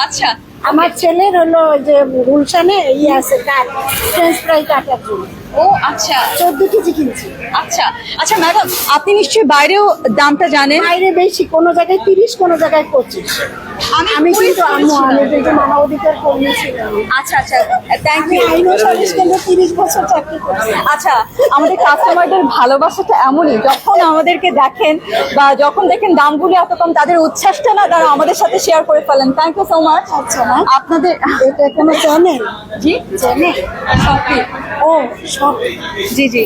আচ্ছা, আমার ছেলের হলো যে গুলশানে আছে কাঠ, ফ্রেঞ্চ ফ্রাই কাটার জন্য। ও আচ্ছা, 14 কেজি কিনছি। আচ্ছা ম্যাডাম আপনি নিশ্চয়ই বাইরেও দামটা জানেন? বাইরে বেশি, কোন জায়গায় 30, কোন জায়গায় 25। আমি কিন্তু আমি কিন্তু মানব অধিকার কর্মী ছিলাম। আচ্ছা, থ্যাংক আমি ইউ। আইন ও সালিশ কেন্দ্রে 30 বছর চাকরি করছি। আচ্ছা, আমাদের কাস্টমারদের ভালোবাসাটা এমনই, যখন আমাদেরকে দেখেন বা যখন দেখেন দামগুলো এত কম, তাদের উচ্ছ্বাসটা না তারা আমাদের সাথে শেয়ার করে ফেলেন। Thank you so much. আচ্ছা না, আপনাদের এটা কোনো চ্যানেল? জি চ্যানেল সত্যি। ও সব, জি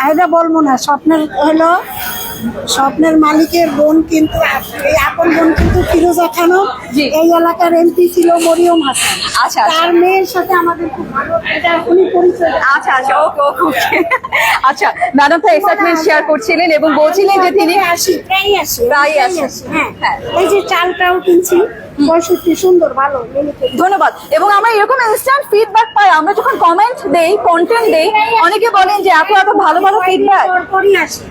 আয়দা বলবো না। স্বপ্নের মালিকের বোন কিন্তু এই আপন বোন কিন্তু ফিরোজা খানম, জি। এই এলাকার এমপি ছিল মরিয়ম হাসান। আচ্ছা। তার মেয়ের সাথে আমাদের খুব ভালো এটা উনি পরিচয়। আচ্ছা, ওকে। আচ্ছা, ম্যাডাম তো এক্সাইটমেন্ট শেয়ার করছিলেন এবং বলছিলেন যে তিনি প্রায় আসি। হ্যাঁ। এই যে চালটাও কিনছি 65, সুন্দর ভালো। ধন্যবাদ। এবং আমরা এরকম ইনস্ট্যান্ট ফিডব্যাক পাই, আমরা যখন কমেন্ট দেই, কন্টেন্ট দেই, অনেকে বলেন যে এত ভালো ফিডব্যাক।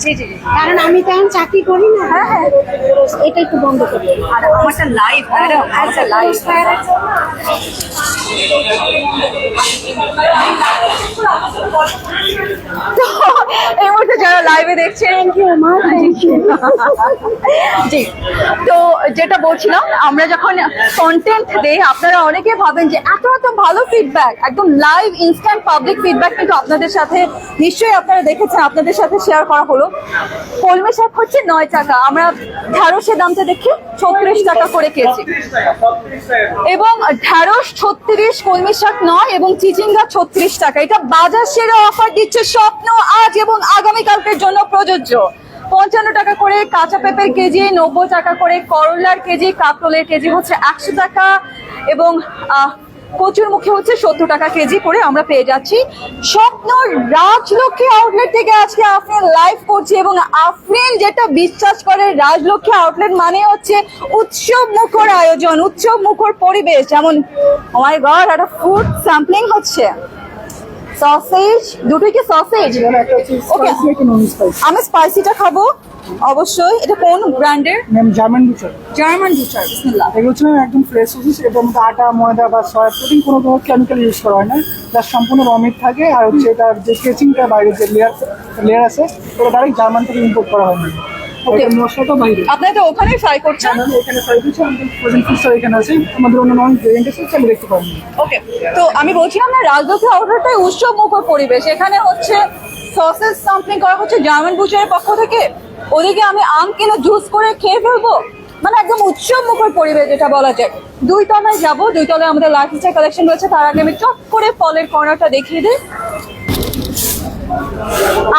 জি কারণ আমি তো এখন চাকরি করি না। হ্যাঁ। এটা একটু বন্ধ করি। আর আমারটা লাইভ ম্যাডাম, আচ্ছা লাইভ। তো এই মুহূর্তে যারা লাইভে দেখছেন, জি, তো যেটা বলছিলাম, আমরা যখন কন্টেন্ট দেই আপনারা অনেকে ভাবেন যে এত ভালো ফিডব্যাক, একদম লাইভ ইনস্ট্যান্ট পাবলিক ফিডব্যাক কিন্তু আপনাদের সাথে নিশ্চয়ই আপনারা দেখেছেন, আপনাদের সাথে শেয়ার করা হলো। কলমি শাক হচ্ছে 9 টাকা, আমরা ঢ্যাঁড়সের দামটা দেখি 36 টাকা করে কেজি, এবং ঢ্যাঁড়স 36, কলমি শাক 9 এবং চিচিঙ্গা 36 টাকা। এটা বাজার সেরা অফার দিচ্ছে স্বপ্ন আজ এবং আগামীকালকের জন্য প্রযোজ্য। 55 টাকা করে কাঁচা পেঁপের কেজি, 90 টাকা করে করলার কেজি, কাঁকরোলের কেজি হচ্ছে 100 টাকা, এবং কচুর মুখে হচ্ছে 70 টাকা কেজি করে আমরা পেয়ে যাচ্ছি। স্বপ্ন রাজলক্ষ্মী আউটলেট থেকে আজকে আফরিন লাইভ করছি, এবং আফরিন যেটা বিশ্বাস করে, রাজলক্ষ্মী আউটলেট মানে হচ্ছে উৎসব মুখর আয়োজন, উৎসব মুখর পরিবেশ। যেমন ও মাই গড, একটা ফুড স্যাম্পলিং হচ্ছে। সসেজ, দুটোই কি সসেজ? ওকে, আমি স্পাইসিটা খাবো। অবশ্যই। এটা কোন ব্র্যান্ডের? Ma'am German Butcher. German Butcher, বিসমিল্লাহ। এগুলো হচ্ছে একদম ফ্রেশ সসিস, এটার মধ্যে আটা ময়দা বা সয়া প্রোটিন কোনো ধরনের কেমিক্যাল ইউজ করা হয় না, যা সম্পূর্ণ রমিট থাকে। আর হচ্ছে এটার যে কেচিংটা বাইরে যে লেয়ার আছে ওটা ডাইরেক্ট জার্মান থেকে ইম্পোর্ট করা হয় না। Okay. এটা মশলাটা বাইরে। আপনারা তো ওখানেই ফ্রাই করছেন? আমাদের এখানে ফ্রাই করছি, আমাদের ফ্রোজেন ফিশটা এখানে আছে, আমাদের অন্য নন ভেরিয়েন্ট আছে, আমি দেখতে পাবেন। ওকে, তো আমি বলছিলাম না রাজলক্ষ্মী আউটলেটটাই উৎসব মুখর পরিবেশ। এখানে হচ্ছে সসেস সামথিং করা হচ্ছে জার্মান বুচারের পক্ষ থেকে, ওদিকে আমি আম কিনে জুস করে খেয়ে ফেলবো, মানে একদম উৎসব মুখর পরিবেশ যেটা বলা যায়। 2 তলায় যাবো, 2 তলায় আমাদের লাইফস্টাইল কালেকশন রয়েছে। তার আগে আমি চট করে ফলের কর্নারটা দেখিয়ে দিই।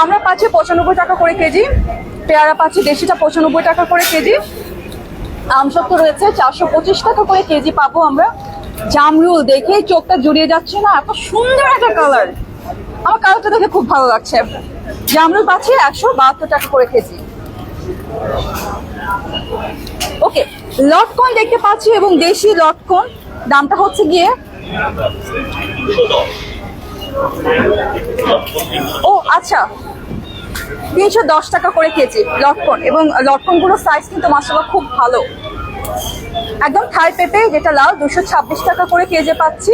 আমরা পাচ্ছি 95 টাকা করে কেজি, পেয়ারা পাচ্ছি দেশিটা 95 টাকা করে কেজি, আমসত্ব রয়েছে 425 টাকা করে কেজি পাবো আমরা। জামরুল দেখে চোখটা জুড়িয়ে যাচ্ছে না, এত সুন্দর একটা কালার, আমার কালারটা দেখে খুব ভালো লাগছে। জামরুল পাচ্ছি 172 টাকা করে কেজি। ওকে, লটকন দেখতে পাচ্ছি এবং দেশি লটকন দামটা হচ্ছে গিয়ে ও আচ্ছা 310 টাকা করে কেজি লটকন, এবং লটকনগুলোর সাইজ কিন্তু মাশাআল্লাহ খুব ভালো। একদম থাই পেঁপে যেটা লাল 226 টাকা করে কেজি পাচ্ছি।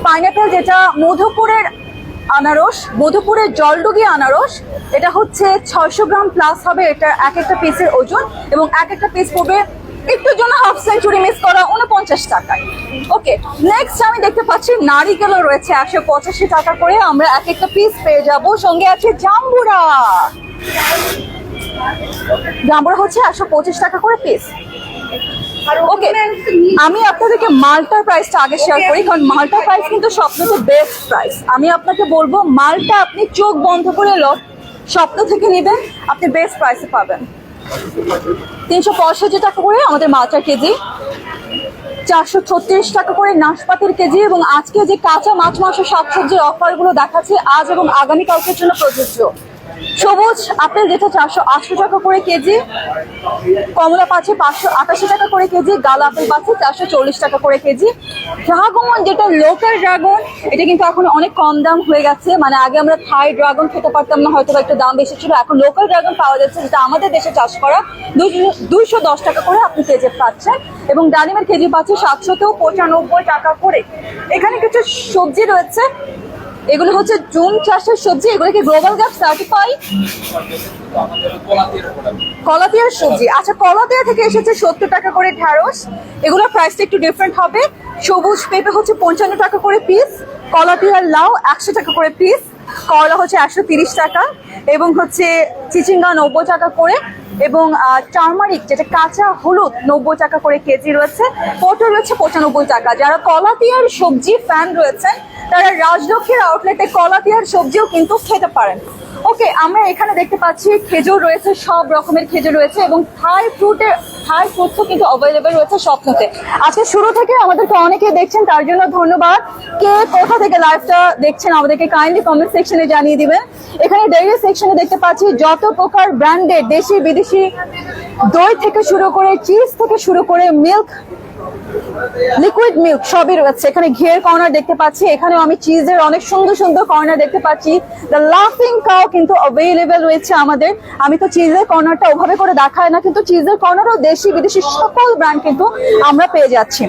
পাইনাপেল যেটা মধুপুরের আনারস, মধুপুরের জলডুগি আনারস, এটা হচ্ছে 600 গ্রাম প্লাস হবে এটা এক একটা পিসের ওজন, এবং এক একটা পিস পড়বে একটুর জন্য হাফ সেঞ্চুরি মিস করা 49 টাকায়। ওকে, নেক্সট আমি দেখতে পাচ্ছি নারিকেলও রয়েছে 185 টাকা করে, আমরা এক একটা পিস পেয়ে যাব। সঙ্গে আছে জাম্বুরা, জাম্বুরা হচ্ছে 125 টাকা করে পিস। ওকে, আমি আপনাদেরকে মালটার প্রাইসটা আগে শেয়ার করি, কারণ মালটার প্রাইস কিন্তু সবথেকে বেস্ট প্রাইস। আমি আপনাকে বলবো মালটা আপনি চোখ বন্ধ করে স্বপ্ন থেকে নেবেন, আপনি বেস্ট প্রাইসে পাবেন। 365 টাকা করে আমাদের মালটার কেজি, 436 টাকা করে নাশপাতির কেজি, এবং আজকে যে কাঁচা মাছ মাংস শাকসবজির অফারগুলো দেখাচ্ছি আজ এবং আগামীকালকের জন্য প্রযোজ্য। সবুজ আপেল যেটা 480 টাকা করে কেজি, কমলা পাচ্ছে 588 টাকা করে কেজি, গাল আপেল পাচ্ছে 440 টাকা করে কেজি। ড্রাগন যেটা লোকাল ড্রাগন, এটা কিন্তু এখন অনেক কম দাম হয়ে গেছে, মানে আগে আমরা থাই ড্রাগন খেতে পারতাম না, হয়তো একটু দাম বেশি ছিল, এখন লোকাল ড্রাগন পাওয়া যাচ্ছে যেটা আমাদের দেশে চাষ করা, 210 টাকা করে আপনি কেজি পাচ্ছেন, এবং ডালিমের কেজি পাচ্ছে 795 টাকা করে। এখানে কিছু সবজি রয়েছে, এগুলো হচ্ছে জুন চাষের সবজি, এগুলো কি গ্লোবাল গ্যাপ সার্টিফাই? কলাতিয়ার সবজি, আচ্ছা কলাতিয়া থেকে এসেছে 70 টাকা করে ঢ্যাঁড়স, এগুলোর প্রাইসটা একটু ডিফারেন্ট হবে। সবুজ পেঁপে হচ্ছে 55 টাকা করে পিস, কলাতিয়ার লাউ 100 টাকা করে পিস, করলা হচ্ছে 130 টাকা, এবং হচ্ছে চিচিঙ্গা 90 টাকা করে, এবং টার্মারিক যেটা কাঁচা হলুদ 90 টাকা করে কেজি রয়েছে। পটল রয়েছে 95 টাকা। যারা কলাতিয়ার সবজি ফ্যান রয়েছেন তারা রাজলক্ষ্মীর আউটলেটে কলাতিয়ার সবজিও কিন্তু খেতে পারেন। ওকে, আমরা এখানে দেখতে পাচ্ছি খেজুর রয়েছে, সব রকমের খেজুর রয়েছে, এবং থাই ফ্রুটসও কিন্তু অ্যাভেলেবেল রয়েছে স্বপ্নতে। আজকে শুরু থেকে আমাদেরকে অনেকে দেখছেন, তার জন্য ধন্যবাদ। কে কোথা থেকে লাইভটা দেখছেন আমাদেরকে কাইন্ডলি কমেন্ট সেকশনে জানিয়ে দিবেন। এখানে ডেইরি সেকশনে দেখতে পাচ্ছি যত প্রকার ব্র্যান্ডেড দেশি বিদেশি দই থেকে শুরু করে চিজ থেকে শুরু করে মিল্ক, লিকুইড মিল্ক সবই রয়েছে। এখানে ঘিয়ের কর্নার দেখতে পাচ্ছি, এখানেও আমি চিজের অনেক সুন্দর সুন্দর কর্নার দেখতে পাচ্ছি। দ্য লাফিং কাউ কিন্তু অ্যাভেলেবেল রয়েছে আমাদের। আমি তো চিজের কর্নারটা ওভাবে করে দেখাই না, কিন্তু চিজের কর্নারও দেশি বিদেশি সকল ব্র্যান্ড কিন্তু আমরা পেয়ে যাচ্ছি।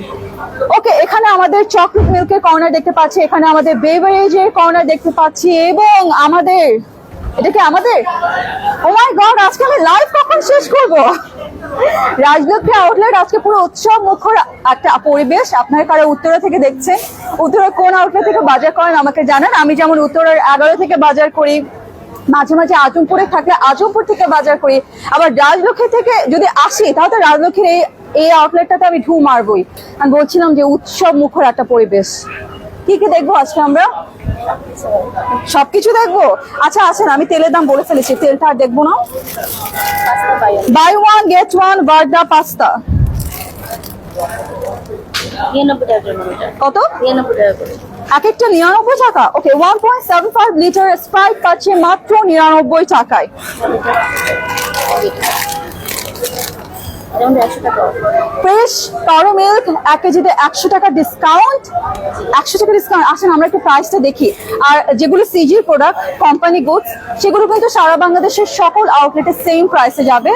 ওকে, এখানে আমাদের চকলেট মিল্কের কর্নার দেখতে পাচ্ছি, এখানে আমাদের বেভারেজের কর্নার দেখতে পাচ্ছি, এবং আমাদের এটা কি আমাদের, ও মাই গড, আজকে আমি লাইভ কখন শেষ করব? রাজলক্ষ্মী আউটলেট আজকে পুরো উৎসব মুখর একটা পরিবেশ। আপনারা কারা উত্তরা থেকে দেখছেন, উত্তরা কোন আউটলেট থেকে বাজার করেন আমাকে জানান। আমি যেমন উত্তরার 11 থেকে বাজার করি, মাঝে মাঝে আজমপুরে থাকলে আজমপুর থেকে বাজার করি, আবার রাজলক্ষ্মী থেকে যদি আসি তাহলে রাজলক্ষ্মীর এই আউটলেটটাতে আমি ঢু মারবই। আমি বলছিলাম যে উৎসব মুখর একটা পরিবেশ। কি কি দেখবো আজকে আমরা? সবকিছু দেখবো। আচ্ছা আসেন, আমি তেলের দাম বলে ফেলেছি, তেলটা আর দেখবো না। বাই ওয়ান গেট ওয়ান ভার্দা পাস্তা কত? 99 টাকা করে। এক একটা 99 টাকা। ওকে, 1.75 লিটার স্প্রাইট পাচ্ছে মাত্র 99 টাকায়। ফ্রেশ পাউডার মিল্ক 1 কেজিতে 100 টাকা ডিসকাউন্ট। 100 টাকা ডিসকাউন্ট। আসেন আমরা একটু প্রাইসটা দেখি। আর যেগুলো সিজি প্রোডাক্ট, কোম্পানি গুডস, সেগুলো কিন্তু সারা বাংলাদেশের সকল আউটলেটে সেম প্রাইসে যাবে।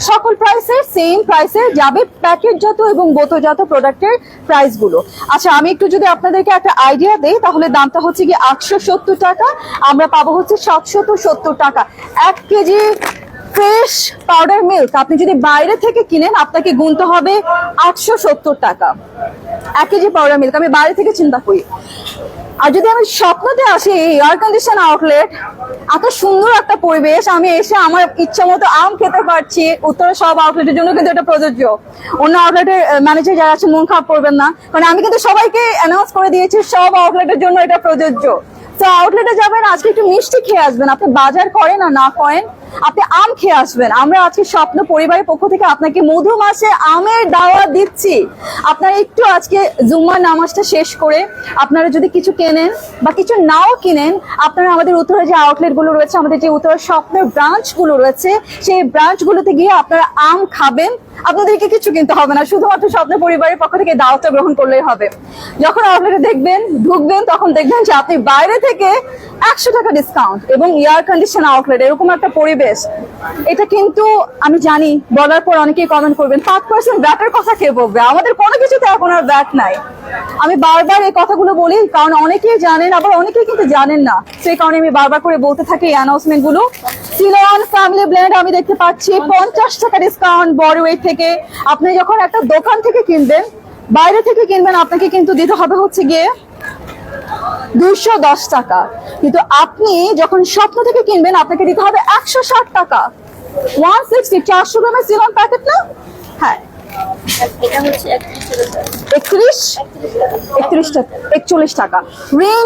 সকল প্রাইসের সেম প্রাইসে যাবে প্যাকেটজাত এবং বোতলজাত প্রোডাক্টের প্রাইসগুলো। আচ্ছা, আমি একটু যদি আপনাদেরকে একটা আইডিয়া দেই, তাহলে দামটা হচ্ছে কি 870 টাকা, আমরা পাবো হচ্ছে 770 টাকা। 1 কেজি ফ্রেশ পাউডার মিল্ক আপনি যদি বাইরে থেকে কিনেন আপনাকে গুনতে হবে 870 টাকা। 1 কেজি পাউডার মিল্ক আমি বাইরে থেকে চিন্তা করি। আর যদি আমি স্বপ্নতে আসি, এয়ার কন্ডিশন আউটলেট, এত সুন্দর একটা পরিবেশ, আমি এসে আমার ইচ্ছা মতো আম খেতে পারছি। উত্তরের সব আউটলেটের জন্য কিন্তু এটা প্রযোজ্য। অন্য আউটলেটের ম্যানেজার যারা আছে মন খারাপ করবেন না, কারণ আমি কিন্তু সবাইকে অ্যানাউন্স করে দিয়েছি সব আউটলেটের জন্য এটা প্রযোজ্য। তো আউটলেটে যাবেন, আজকে একটু মিষ্টি খেয়ে আসবেন। আপনি বাজার করেন আর না করেন, আপনি আম খেয়ে আসবেন। আমরা আজকে স্বপ্ন পরিবারের পক্ষ থেকে আপনাকে মধু মাসে আমের দাওয়াত দিচ্ছি। আপনারা একটু আজকে জুম্মার নামাজটা শেষ করে আপনারা যদি কিছু কেনেন বা কিছু নাও কিনেন, আপনারা আমাদের উত্তরে যে আউটলেট গুলো রয়েছে, আমাদের যে উত্তরের স্বপ্নের ব্রাঞ্চ গুলো রয়েছে, সেই ব্রাঞ্চ গুলোতে গিয়ে আপনারা আম খাবেন। আপনাদেরকে কিছু কিনতে হবে না, শুধুমাত্র স্বপ্ন পরিবারের পক্ষ থেকে দাওয়াতটা গ্রহণ করলেই হবে। যখন আউটলেটে ঢুকবেন তখন দেখবেন যে আপনি বাইরে থেকে 100 টাকা ডিসকাউন্ট এবং এয়ার কন্ডিশন আউটলেট, এরকম একটা পরিবেশ। এটা কিন্তু আমি জানি বলার পর অনেকেই কমেন্ট করবেন 5% ব্যাটের কথা কে বলবে, আমাদের কোনো কিছুতে এখন আর ব্যাট নাই। আমি বারবার এই কথাগুলো বলি কারণ অনেকেই জানেন, আবার অনেকেই কিন্তু জানেন না, সেই কারণে আমি বারবার করে বলতে থাকি এই অ্যানাউন্সমেন্ট গুলো। সিলন ফ্যামিলি ব্লেন্ড আমি দেখতে পাচ্ছি 50 টাকা ডিসকাউন্ট বডি ওয়েট থেকে। আপনি যখন একটা দোকান থেকে কিনবেন, বাইরে থেকে কিনবেন, আপনাকে কিন্তু দিতে হবে হচ্ছে গিয়ে 210 টাকা, কিন্তু আপনি যখন স্বপ্ন থেকে কিনবেন আপনাকে দিতে হবে 160 টাকা। 160 400 গ্রামের সিলন প্যাকেট না? হ্যাঁ, এটা হচ্ছে 41 টাকা। রিং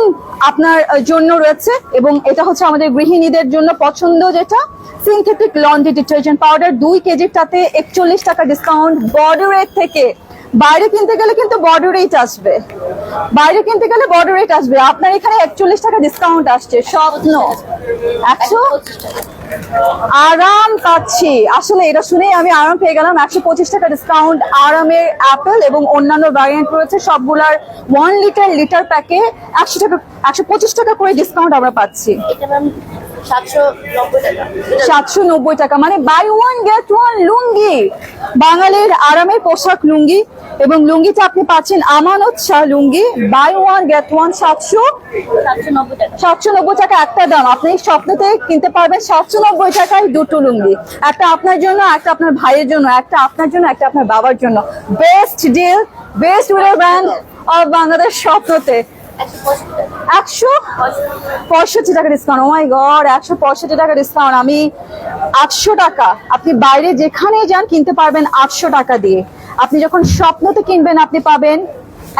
আপনার জন্য রয়েছে এবং এটা হচ্ছে আমাদের গৃহিণীদের জন্য পছন্দ, যেটা সিনথেটিক লন্ড্রি ডিটারজেন্ট পাউডার 2 কেজিটাতে 41 টাকা ডিসকাউন্ট বডি রেট থেকে। বাইরে কিনতে গেলে কিন্তু বডি রেট আসবে, বাইরে কিনতে গেলে বডি রেট আসবে। আপনার এখানে 41 টাকা ডিসকাউন্ট আসছে। স্বপ্ন 100 আরাম পাচ্ছি। আসলে এটা শুনেই আমি আরাম পেয়ে গেলাম। 125 টাকা ডিসকাউন্ট আরামের অ্যাপেল এবং অন্যান্য ভ্যারিয়েন্ট রয়েছে সবগুলার 1 লিটার প্যাকে 100 টাকা 125 টাকা করে ডিসকাউন্ট আমরা পাচ্ছি। এটা ম্যাম 790 টাকা। 790 টাকা মানে বাই 1 গেট 1 লুঙ্গি, বাঙালির আরামের পোশাক লুঙ্গি। এবং লুঙ্গিটা আপনি পাচ্ছেন আমানত শাহ লুঙ্গি, বাই 1 গেট 1 790 টাকা। 790 টাকা একটা দাম। আপনি স্বপ্নতে কিনতে পারবেন 790 টাকায় দুটো লুঙ্গি, একটা আপনার জন্য, একটা আপনার ভাইয়ের জন্য, একটা আপনার জন্য, একটা আপনার বাবার জন্য। Best deal, best winner brand of Bangladesh স্বপ্নতে। 165 টাকা ডিসকাউন্ট। ও মাই গড, 165 টাকা ডিসকাউন্ট। আমি 800 টাকা, আপনি বাইরে যেখানে যান কিনতে পারবেন 800 টাকা দিয়ে। আপনি যখন স্বপ্নতে কিনবেন আপনি পাবেন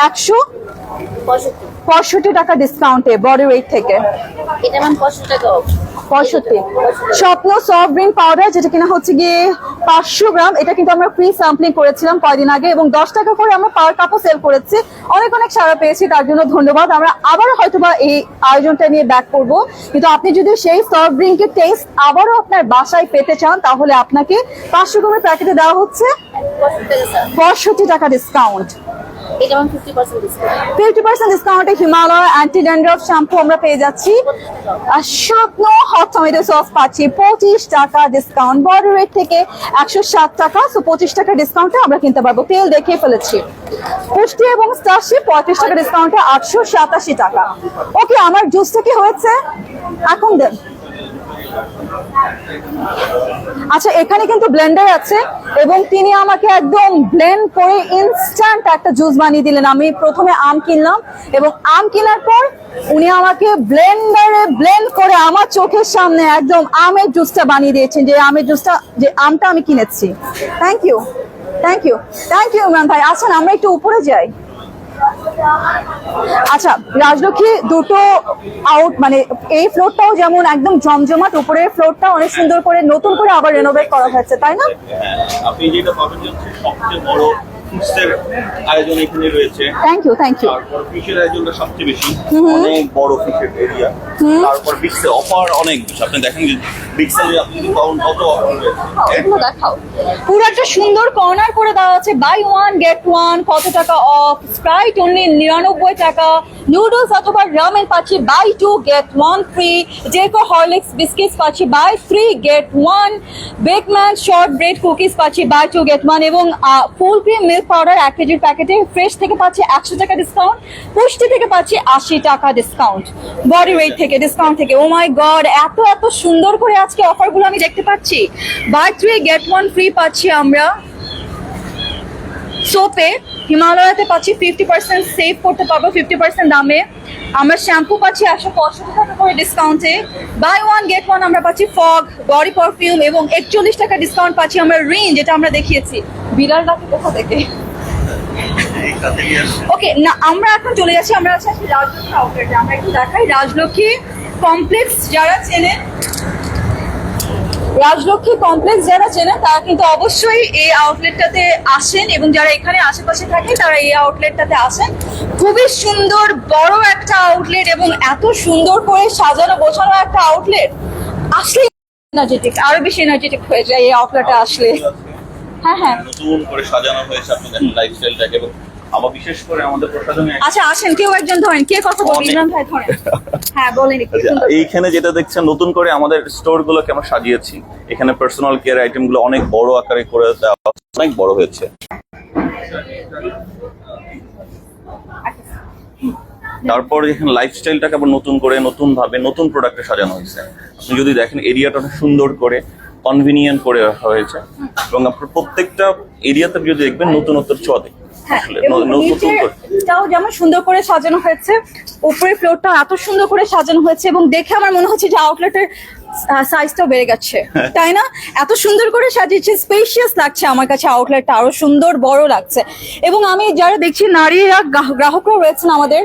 165 টাকা ডিসকাউন্টে বডি ওয়েট থেকে। এটা ম্যাম 65 টাকা। 65 স্বপ্ন সফট ড্রিঙ্ক পাউডার, যেটা কিনা হচ্ছে গিয়ে 500 গ্রাম। এটা কিন্তু আমরা প্রি স্যাম্পলিং করেছিলাম কয়েকদিন আগে এবং 10 টাকা করে আমরা পার কাপও সেল করেছি। অনেক সাড়া পেয়েছি, তার জন্য ধন্যবাদ। আমরা আবার হয়তোবা এই আয়োজনটা নিয়ে ব্যাক করব, কিন্তু আপনি যদি সেই সফট ড্রিঙ্কের টেস্ট আবারও আপনার বাসায় পেতে চান তাহলে আপনাকে 500 গ্রামের প্যাকেটে দেওয়া হচ্ছে 65 টাকা ডিসকাউন্ট। এটা ম্যাম 50% ডিসকাউন্ট। 50% ডিসকাউন্টে হিমালয় অ্যান্টি ড্যান্ড্রফ শ্যাম্পু আমরা পেয়ে যাচ্ছি। আর স্বপ্ন হট টমেটো সস পাচ্ছি 25 টাকা ডিসকাউন্ট বডি রেট থেকে 160 টাকা। সো 25 টাকা ডিসকাউন্টে আমরা কিনতে পারবো। তেল দেখিয়ে ফেলেছি। পুষ্টি এবং স্টারশিপ 35 টাকা ডিসকাউন্টে 887 টাকা। ওকে, আমার জুসটা কি হয়েছে এখন দেন। আচ্ছা, এখানে কিন্তু ব্লেন্ডার আছে এবং তিনি আমাকে একদম ব্লেন্ড করে ইনস্ট্যান্ট একটা জুস বানিয়ে দিলেন। আমি প্রথমে আম কিনলাম এবং আম কেনার পর উনি আমাকে ব্লেন্ডারে ব্লেন্ড করে আমার চোখের সামনে একদম আমের জুসটা বানিয়ে দিয়েছেন, যে আমের জুসটা, যে আমটা আমি কিনেছি। Thank you, thank you, thank you Imran ভাই। আসেন আমরা একটু উপরে যাই। আচ্ছা, রাজলক্ষ্মী দুটো আউট, মানে এই ফ্লোরটাও যেমন একদম জমজমাট, উপরের ফ্লোরটা অনেক সুন্দর করে নতুন করে আবার রেনোভেট করা হয়েছে, তাই না? আপনি যেটা পাবেন যে সবচেয়ে বড় ফুডসের আয়োজন এখানে রয়েছে। Thank you thank you. তারপর ফিশের আয়োজনটা সবচেয়ে বেশি, অনেক বড় ফিশের এরিয়া। তারপর বিক্সের অফার অনেক বেশি, আপনি দেখেন যে বিক্সের আপনি যদি পাউন্ড কত অফার রয়েছে। এগুলো দেখাও, পুরো একটা সুন্দর কর্নার করে দেওয়া আছে, বাই ওয়ান গেট ওয়ান, কত টাকা অফ, স্প্রাইট অনলি 99 টাকা, নুডলস অথবা রামেন পাচ্ছি buy two get one free, জেকো হরলিক্স বিস্কিটস পাচ্ছি buy 3 get one, Bakeman shortbread cookies পাচ্ছি বাই 2 গেট ওয়ান, এবং ফুল ক্রিম মিল্ক পাউডার 1 কেজির প্যাকেটে ফ্রেশ থেকে পাচ্ছি 100 টাকা ডিসকাউন্ট, পুষ্টি থেকে পাচ্ছি 80 টাকা ডিসকাউন্ট, বডি ওয়েট থেকে ডিসকাউন্ট থেকে। ও মাই গড, এত এত সুন্দর করে আজকে অফারগুলো আমি দেখতে পাচ্ছি। বাই 3 গেট 1 ফ্রি পাচ্ছি আমরা সোপে, হিমালয়াতে পাচ্ছি 50% সেভ করতে পারবো 50% দামে। আমরা শ্যাম্পু পাচ্ছি 165 টাকা করে ডিসকাউন্টে, বাই ওয়ান গেট ওয়ান আমরা পাচ্ছি ফগ বডি পারফিউম, এবং 41 টাকা ডিসকাউন্ট পাচ্ছি আমরা রিন, যেটা আমরা দেখিয়েছি। বিড়াল ডাকে কোথা থেকে? ওকে না, আমরা এখন চলে যাচ্ছি, আমরা আছি রাজলক্ষ্মী আউটলেটে। আমরা একটু দেখাই রাজলক্ষ্মী কমপ্লেক্স, যারা চেনেন রাজলক্ষ্মী কমপ্লেক্স যারা চেনেন তারা কিন্তু অবশ্যই এই আউটলেটটাতে আসেন, এবং যারা এখানে আশেপাশে থাকে তারা এই আউটলেটটাতে আসেন। খুবই সুন্দর বড় একটা আউটলেট, এবং এত সুন্দর করে সাজানো গোছানো একটা আউটলেট, আসলে এনার্জেটিক, আরো বেশি এনার্জেটিক হয়ে যায় এই আউটলেটে আসলে। হ্যাঁ হ্যাঁ, নতুন করে সাজানো হয়েছে, আপনি দেখেন লাইফস্টাইলটাকে। এবং আমার বিশেষ করে আমাদের প্রশাসনে আচ্ছা আসেন, কেউ একজন ধরেন, কে কথা বলবেন? ইমরান ভাই ধরেন। হ্যাঁ বলেন একটু। এইখানে যেটা দেখছেন, নতুন করে আমাদের স্টোর গুলোকে আমরা সাজিয়েছি। এখানে পার্সোনাল কেয়ার আইটেম গুলো অনেক বড় আকারে করে দেওয়া, অনেক বড় হয়েছে। তারপর এখানে লাইফস্টাইলটাকে আবার নতুন করে নতুন ভাবে নতুন প্রোডাক্টে সাজানো হয়েছে। আপনি যদি দেখেন এরিয়াটা অনেক সুন্দর করে কনভিনিয়েন্ট করে রাখা হয়েছে, এবং আপনার প্রত্যেকটা এরিয়াতে যদি দেখবেন নতুনত্ব ছোঁয়া আসলে নিচেরটাও যেমন সুন্দর করে সাজানো হয়েছে, উপরের ফ্লোরটা এত সুন্দর করে সাজানো হয়েছে, এবং দেখে আমার মনে হচ্ছে যে আউটলেটের সাইজটাও বেড়ে গেছে, তাই না? এত সুন্দর করে সাজিয়েছে, স্পেশিয়াস লাগছে আমার কাছে, আউটলেটটা আরো সুন্দর বড় লাগছে। এবং আমি যারা দেখছি নারীরা গ্রাহকরা রয়েছেন আমাদের,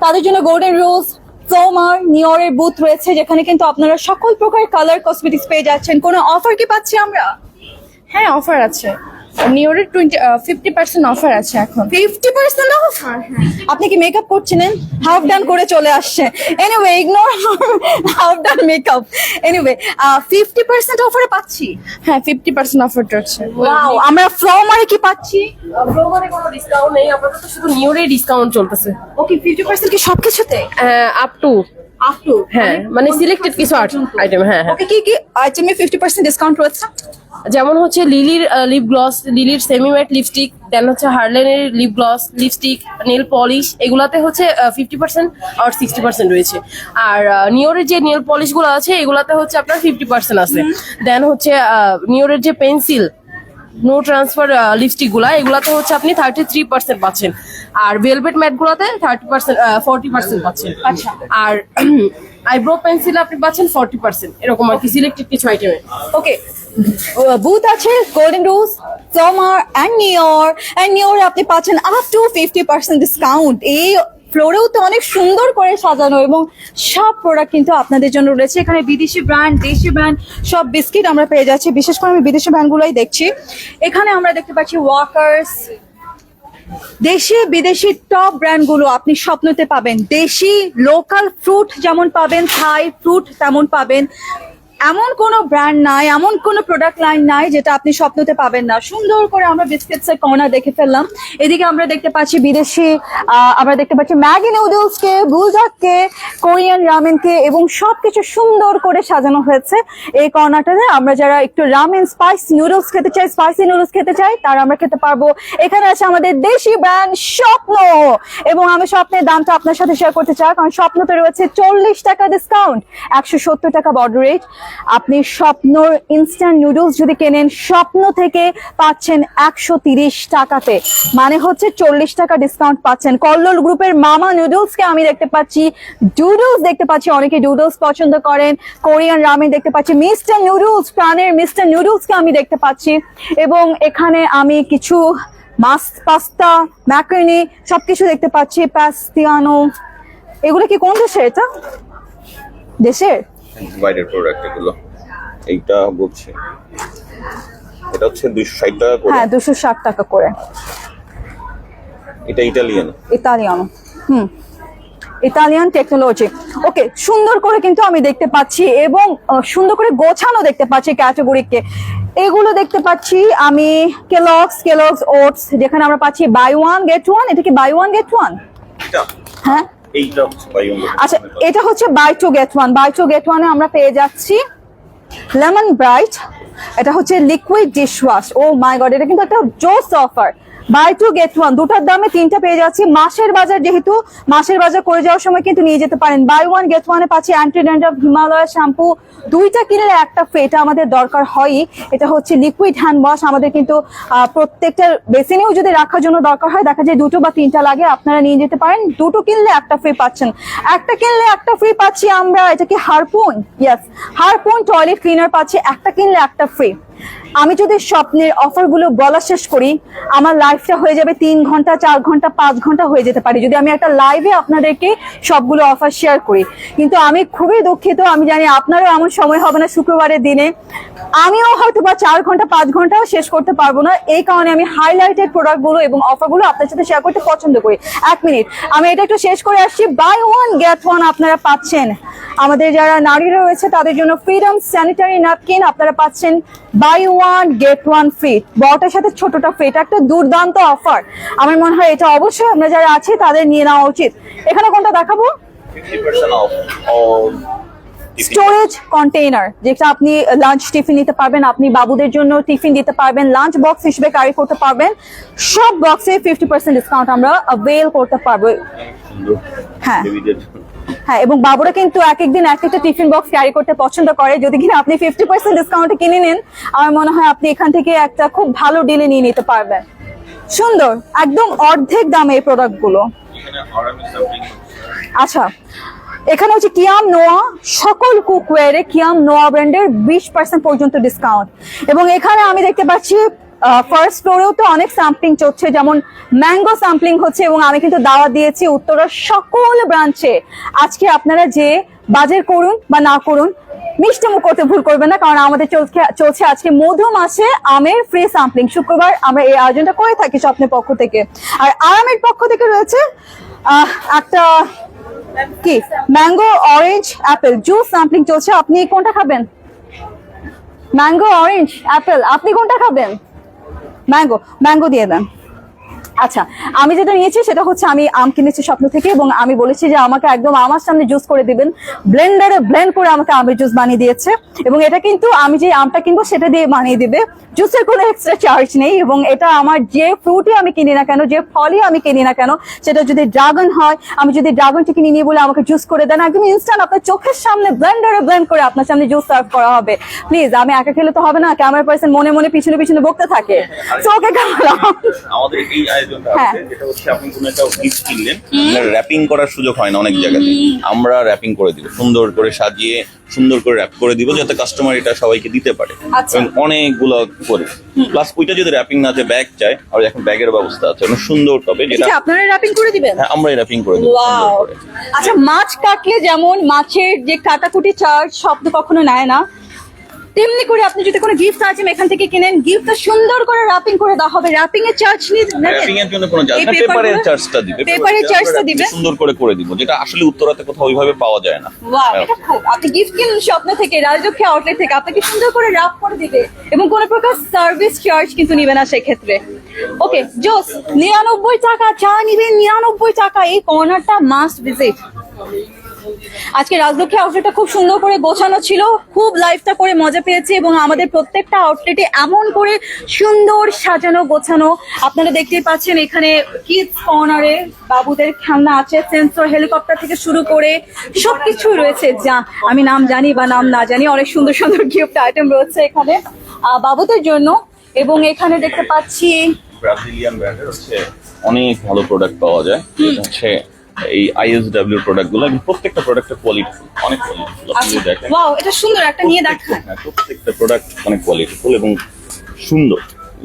তাদের জন্য গোল্ডেন রোজ, সোমার, নিওরের বুথ রয়েছে, যেখানে কিন্তু আপনারা সকল প্রকার কালার কসমেটিক্স পেয়ে যাচ্ছেন। কোনো অফার কি পাচ্ছি আমরা? হ্যাঁ অফার আছে, নিওরের 50% অফার আছে এখন। 50% অফার? আপনি কি মেকআপ করছিলেন? হাফ ডান করে চলে আসছে। এনিওয়ে, ইগনোর হাফ ডান মেকআপ। এনিওয়ে 50% অফারে পাচ্ছি। হ্যাঁ 50% অফার চলছে। ওয়াও, আমরা ফ্লোমারে কি পাচ্ছি? প্রোগ্রামে কোনো ডিসকাউন্ট নেই আপাতত, শুধু নিওরে ডিসকাউন্ট চলতেছে। ওকে, 50% কি সবকিছুতে? আপ টু হ্যাঁ, মানে সিলেক্টেড কিছু আইটেম। হ্যাঁ হ্যাঁ, ওকে, কি কি আইটেমে 50% ডিসকাউন্ট রয়েছে? যেমন হচ্ছে লিলির লিপ গ্লস, লিলির সেমি ম্যাট লিপস্টিক, দেন হচ্ছে হার্লেনের lip gloss, lipstick, nail polish, এগুলাতে হচ্ছে 50% আর 60% রয়েছে। আর নিওরের যে নেল পলিশ গুলো আছে এগুলাতে হচ্ছে আপনার 50% আছে। দেন হচ্ছে নিওরের যে পেন্সিল নো ট্রান্সফার লিপস্টিক গুলা, এগুলাতে হচ্ছে আপনি 33% পাচ্ছেন। আর ভেলভেট ম্যাট গুলাতে 40% পাচ্ছেন। আচ্ছা, আর আইব্রো পেন্সিল আপনি পাচ্ছেন 40%, এরকম আর কি সিলেক্টেড কিছু আইটেমে। ওকে, বুথ আছে গোল্ডেন রোজ, সোমার অ্যান্ড নিওর আপনি পাচ্ছেন আপ টু 50% ডিসকাউন্ট। এই ফ্লোরেও তো অনেক সুন্দর করে সাজানো, এবং সব প্রোডাক্ট কিন্তু আপনাদের জন্য রয়েছে এখানে। বিদেশি ব্র্যান্ড, দেশি ব্র্যান্ড, সব বিস্কিট আমরা পেয়ে যাচ্ছি। বিশেষ করে আমি বিদেশি ব্র্যান্ডগুলোই দেখছি। এখানে আমরা দেখতে পাচ্ছি ওয়াকার্স, দেশি বিদেশি টপ ব্র্যান্ডগুলো আপনি স্বপ্নতে পাবেন। দেশি লোকাল ফ্রুট যেমন পাবেন, থাই ফ্রুট তেমন পাবেন। এমন কোনো ব্র্যান্ড নাই, এমন কোনো প্রোডাক্ট লাইন নাই যেটা আপনি স্বপ্নতে পাবেন না। সুন্দর করে আমরা বিস্কিটস এর কর্নার দেখে ফেললাম। এদিকে আমরা দেখতে পাচ্ছি বিদেশি, আমরা দেখতে পাচ্ছি ম্যাগি নুডলস কে, বুলডগ কে, কোরিয়ান রামেন কে, এবং সবকিছু সুন্দর করে সাজানো হয়েছে এই কর্নারটাতে। আমরা যারা একটু রামেন স্পাইসি নুডলস খেতে চাই তারা আমরা খেতে পারবো। এখানে আছে আমাদের দেশি ব্র্যান্ড স্বপ্ন, এবং আমি স্বপ্নের দামটা আপনার সাথে শেয়ার করতে চাই, কারণ স্বপ্নতে রয়েছে 40 টাকা ডিসকাউন্ট, 170 টাকা বর্ডার রেট। আপনি স্বপ্নর ইনস্ট্যান্ট নুডলস যদি কেনেন, স্বপ্ন থেকে পাচ্ছেন 130 টাকাতে, মানে হচ্ছে 40 টাকা ডিসকাউন্ট পাচ্ছেন। কল্লোল গ্রুপের মামা নুডলস কে আমি দেখতে পাচ্ছি, ডুডলস দেখতে পাচ্ছি, অনেকে ডুডলস পছন্দ করেন। কোরিয়ান রামেন দেখতে পাচ্ছি, মিস্টার নুডলস, প্রাণের মিস্টার নুডলস কে আমি দেখতে পাচ্ছি। এবং এখানে আমি কিছু পাস্তা, ম্যাকারনি সবকিছু দেখতে পাচ্ছি। পাস্তিয়ানো, এগুলো কি কোন দেশের? এটা দেশের বাইরের প্রোডাক্ট এগুলো। এইটা বলছি এটা হচ্ছে 260 টাকা করে। হ্যাঁ 260 টাকা করে। এটা ইটালিয়ান। ইতালিয়ানো, Italian technology. ওকে, সুন্দর করে কিন্তু আমি দেখতে পাচ্ছি এবং সুন্দর করে গোছানো দেখতে পাচ্ছি ক্যাটাগরিকে। এগুলো দেখতে পাচ্ছি আমি কেলগস ওটস, যেখানে আমরা পাচ্ছি বাই ওয়ান গেট ওয়ান। এটা কি বাই ওয়ান গেট ওয়ান? এটা হ্যাঁ, এইটা বাই ওয়ান। আচ্ছা, এটা হচ্ছে buy two get one. Buy two get ওয়ানে আমরা পেয়ে যাচ্ছি লেমন ব্রাইট, এটা হচ্ছে liquid dish wash. Oh my God, এটা কিন্তু একটা জোস offer. Buy two get one, দুটার দামে তিনটা পেয়ে যাচ্ছি। মাসের বাজার, যেহেতু মাসের বাজার করে যাওয়ার সময় কিন্তু নিয়ে যেতে পারেন। বাই ওয়ান গেট ওয়ানে পাচ্ছি অ্যান্টি ড্যান্ড্রাফ হিমালয় শ্যাম্পু, দুইটা কিনলে একটা ফ্রি। এটা আমাদের দরকার হয়ই। এটা হচ্ছে লিকুইড হ্যান্ড ওয়াশ, আমাদের কিন্তু প্রত্যেকটা বেসিনেও যদি রাখার জন্য দরকার হয়, দেখা যায় দুটো বা তিনটা লাগে, আপনারা নিয়ে যেতে পারেন। দুটো কিনলে একটা ফ্রি পাচ্ছেন, একটা কিনলে একটা ফ্রি পাচ্ছি আমরা। এটা কি harpoon? Yes, harpoon toilet cleaner পাচ্ছি, একটা কিনলে একটা ফ্রি। আমি যদি স্বপ্নের অফারগুলো বলা শেষ করি, আমার লাইফটা হয়ে যাবে 3 ঘন্টা, 4 ঘন্টা, 5 ঘন্টা হয়ে যেতে পারে যদি আমি একটা লাইভে আপনাদেরকে সবগুলো অফার শেয়ার করি। কিন্তু আমি খুবই দুঃখিত, আমি জানি আপনারও এমন সময় হবে না শুক্রবারের দিনে, আমিও হয়তো বা 4 ঘন্টা 5 ঘন্টাও শেষ করতে পারবো না। এই কারণে আমি হাইলাইটেড প্রোডাক্টগুলো এবং অফারগুলো আপনার সাথে শেয়ার করতে পছন্দ করি। 1 মিনিট, আমি এটা একটু শেষ করে আসছি। বাই ওয়ান গেট ওয়ান আপনারা পাচ্ছেন। আমাদের যারা নারীরা রয়েছে তাদের জন্য ফ্রিডম স্যানিটারি ন্যাপকিন আপনারা পাচ্ছেন buy one get one free, বড়টার সাথে ছোটটা ফ্রি। এটা একটা দুর্দান্ত অফার। আমার মনে হয় এটা অবশ্যই আমরা যারা আছি তাদের নিয়ে নেওয়া উচিত। এখানে কোনটা দেখাবো? 50% অফ অল স্টোরেজ কন্টেইনার, যেটা আপনি লাঞ্চ টিফিন নিতে পারবেন, আপনি বাবুদের জন্য টিফিন দিতে পারবেন, লাঞ্চ বক্স হিসেবে ক্যারি করতে পারবেন। সব বক্সে 50% ডিসকাউন্ট আমরা অ্যাভেল করতে পারবো। হ্যাঁ হ্যাঁ, এবং বাবুরা কিন্তু এক একদিন এক একটা টিফিন বক্স ক্যারি করতে পছন্দ করে। যদি কিনা আপনি 50% ডিসকাউন্টে কিনে নেন, আমার মনে হয় আপনি এখান থেকে একটা খুব ভালো ডিলে নিয়ে নিতে পারবেন। সুন্দর, একদম অর্ধেক দামে এই প্রোডাক্টগুলো। আচ্ছা, এখানে হচ্ছে কিয়াম নোয়া, সকল কুকওয়্যারে কিয়াম নোয়া ব্র্যান্ডের 20% পর্যন্ত ডিসকাউন্ট। এবং এখানে আমি দেখতে পাচ্ছি ফার্স্ট ফ্লোরেও তো অনেক স্যাম্পলিং চলছে, যেমন ম্যাঙ্গো স্যাম্পলিং হচ্ছে। এবং আমি কিন্তু দাওয়াত দিয়েছি উত্তরার সকল ব্রাঞ্চে। আজকে আপনারা যে বাজার করুন বা না করুন, মিষ্টিমুখ করতে ভুল করবেন না, কারণ আমাদের চলছে আজকে মধু মাসে আমের ফ্রি স্যাম্পলিং। শুক্রবার আমরা এই আয়োজনটা করে থাকি স্বপ্নের পক্ষ থেকে। আর আরামের পক্ষ থেকে রয়েছে একটা কি mango orange Apple juice sampling চলছে। আপনি কোনটা খাবেন? ম্যাঙ্গো অরেঞ্জ অ্যাপেল, আপনি কোনটা খাবেন? ম্যাঙ্গো দিয়ে দেন। আচ্ছা, আমি যেটা নিয়েছি সেটা হচ্ছে আমি আম কিনেছি স্বপ্ন থেকে, এবং আমি বলেছি যে আমাকে একদম আমার সামনে জুস করে দিবেন। ব্লেন্ডারে ব্লেন্ড করে আমাকে আমের জুস বানিয়ে দিয়েছে, এবং এটা কিন্তু আমি যে আমটা কিনবো সেটা দিয়ে বানিয়ে দিবে। জুসের কোনো এক্সট্রা চার্জ নেই। এবং এটা আমার যে ফ্রুটই আমি কিনি না কেন, যে ফলই আমি কিনি না কেন, সেটা যদি ড্রাগন হয়, আমি যদি ড্রাগনটি কিনে নিয়ে বলে আমাকে জুস করে দেন, একদম ইনস্ট্যান্ট আপনার চোখের সামনে ব্লেন্ডারে ব্লেন্ড করে আপনার সামনে জুস সার্ভ করা হবে। প্লিজ, আমি একা খেলে তো হবে না, ক্যামেরা পার্সন মনে মনে পিছনে পিছনে বকতে থাকে। চোখে খাওয়ালাম। আমাদের এই আয়োজনটা আছে, যেটা হচ্ছে আপনি কোনো একটা গিফট কিনলেন, র্যাপিং করার সুযোগ হয় না অনেক জায়গাতে। আমরা র্যাপিং করে দিব, সুন্দর করে সাজিয়ে সুন্দর করে র্যাপ করে দিব, যাতে কাস্টমার এটা সবাইকে দিতে পারে। এবং অনেকগুলো করে প্লাস ওইটা যদি র্যাপিং না চায়, ব্যাগ চায়, আর এখন ব্যাগের ব্যবস্থা আছে অনেক সুন্দর হবে, যেটা আপনারা র্যাপিং করে দিবেন। হ্যাঁ, আমরাই র্যাপিং করে দিব সুন্দর করে। আচ্ছা, মাছ কাটলে যেমন মাছের যে কাটাকুটি চার্জ শব্দ কখনো নেয় না, তেমনি করে আপনি যদি কোনো গিফট আইটেম এখান থেকে কিনেন, গিফটটা সুন্দর করে র্যাপিং করে দেওয়া হবে। র্যাপিং এর চার্জ র্যাপিং এর জন্য কোনো চার্জ না, পেপারের চার্জটা দিবে। পেপারের চার্জটা দিবে, সুন্দর করে দিব, যেটা আসলে উত্তরাতে কোথাও ওইভাবে পাওয়া যায় না। ওয়াও, এটা খুব। আপনি গিফট কিনুন স্বপ্ন থেকে, রাজলক্ষ্মী আউটলেট থেকে, আপনাকে সুন্দর করে র্যাপ করে দিবে, এবং কোনো প্রকার সার্ভিস চার্জ কিন্তু নিবে না সেক্ষেত্রে। ওকে, জোস। 99 টাকা চা নিবেন, 99 টাকা। এই কর্নারটা মাস্ট ভিজিট। আজকে রাজলক্ষ্মী আউটলেটটা খুব সুন্দর করে গোছানো ছিল, খুব লাইফটা করে মজা পেয়েছি। এবং আমাদের প্রত্যেকটা আউটলেটে এমন করে সুন্দর সাজানো গোছানো। আপনারা দেখতেই পাচ্ছেন এখানে কিডস কর্নারে বাবুদের খেলনা আছে, সেন্সর হেলিকপ্টার থেকে শুরু করে সবকিছু রয়েছে, যা আমি নাম জানি বা নাম না জানি। অনেক সুন্দর সুন্দর গিফট আইটেম রয়েছে এখানে বাবুদের জন্য। এবং এখানে দেখতে পাচ্ছি ব্রাজিলিয়ান ব্র্যান্ডের হচ্ছে অনেক ভালো প্রোডাক্ট পাওয়া যায়। এটা হচ্ছে এই ISW প্রোডাক্ট গুলো, প্রত্যেকটা প্রোডাক্টের কোয়ালিটি অনেক কোয়ালিটিফুল। আপনি দেখেন, ওয়াও, এটা সুন্দর, একটা নিয়ে দেখান। প্রত্যেকটা প্রোডাক্ট অনেক কোয়ালিটিফুল এবং সুন্দর।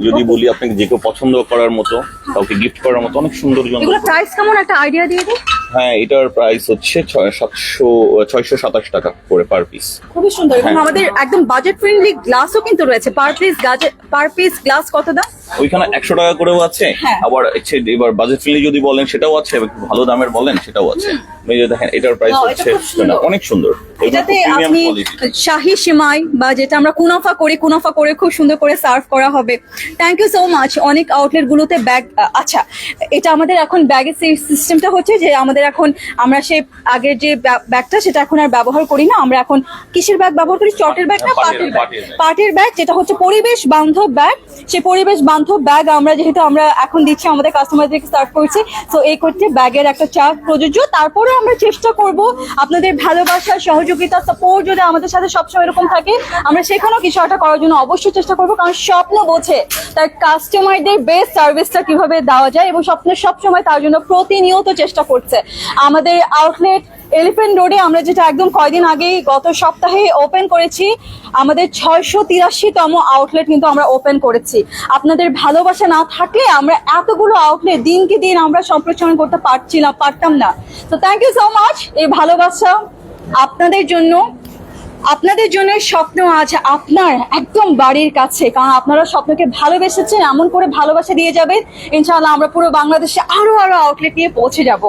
যদি বলি আপনাকে যে কেউ পছন্দ করার মতো, কাউকে গিফট করার মতো অনেক সুন্দর জন্য। এগুলো প্রাইস কেমন একটা আইডিয়া দিয়ে দিন। হ্যাঁ, এটার প্রাইস হচ্ছে 627 টাকা করে পার পিস। খুবই সুন্দর। এবং আমাদের একদম বাজেট ফ্রেন্ডলি গ্লাসও কিন্তু রয়েছে। পার পিস গ্লাস কত দাম? ওইখানে 100 টাকা করেও আছে, হ্যাঁ। আবার হচ্ছে এবার বাজেট ফ্রেন্ডলি যদি বলেন সেটাও আছে, একটু ভালো দামের বলেন সেটাও আছে। এই যে দেখেন এটার প্রাইস Wow, এটা হচ্ছে খুব সুন্দর। অনেক সুন্দর, এটাতে প্রিমিয়াম আপনি কোয়ালিটি। শাহী সিমাই বা যেটা আমরা কুনাফা করে খুব সুন্দর করে সার্ভ করা হবে। Thank you so much. অনেক আউটলেট গুলোতে ব্যাগ, আচ্ছা এটা আমাদের এখন ব্যাগের সিস্টেমটা হচ্ছে যে আমাদের এখন আমরা সে আগের যে ব্যাগটা সেটা এখন আর ব্যবহার করি না, আমরা এখন কিসের ব্যাগ ব্যবহার করি, চটের ব্যাগ না পাটের ব্যাগ, পাটের ব্যাগ, যেটা হচ্ছে পরিবেশ বান্ধব ব্যাগ। সেই পরিবেশ বান্ধব ব্যাগ আমরা যেহেতু আমরা এখন দিচ্ছি আমাদের কাস্টমারদেরকে সার্ভ করছি, তো এই করতে ব্যাগের একটা চার্জ প্রযোজ্য। তারপরে আমরা চেষ্টা করব আপনাদের ভালোবাসা, সহযোগিতা, সাপোর্ট যদি আমাদের সাথে সবসময় এরকম থাকে, আমরা সেখানেও কিছু একটা করার জন্য অবশ্যই চেষ্টা করবো। কারণ স্বপ্ন বোঝে তার কাস্টমারদের বেস্ট সার্ভিসটা কিভাবে দেওয়া যায়, এবং স্বপ্ন সবসময় তার জন্য প্রতিনিয়ত চেষ্টা করছে। আমাদের আউটলেট এলিফ্যান্ট রোডে আমরা যেটা একদম কয়দিন আগেই গত সপ্তাহে ওপেন করেছি, আমাদের 683তম আউটলেট কিন্তু আমরা ওপেন করেছি। আপনাদের ভালোবাসা না থাকলে আমরা এতগুলো আউটলেট দিনকে দিন আমরা সম্প্রসারণ করতে পারতাম না। তো থ্যাংক ইউ সো মাচ। এই ভালোবাসা আপনাদের জন্য, আপনাদের জন্য স্বপ্ন আজ আপনার একদম বাড়ির কাছে, কারণ আপনারা স্বপ্নকে ভালোবেসেছেন, এমন করে ভালোবাসা দিয়ে যাবেন, ইনশাআল্লাহ আমরা পুরো বাংলাদেশে আরো আউটলেট নিয়ে পৌঁছে যাব।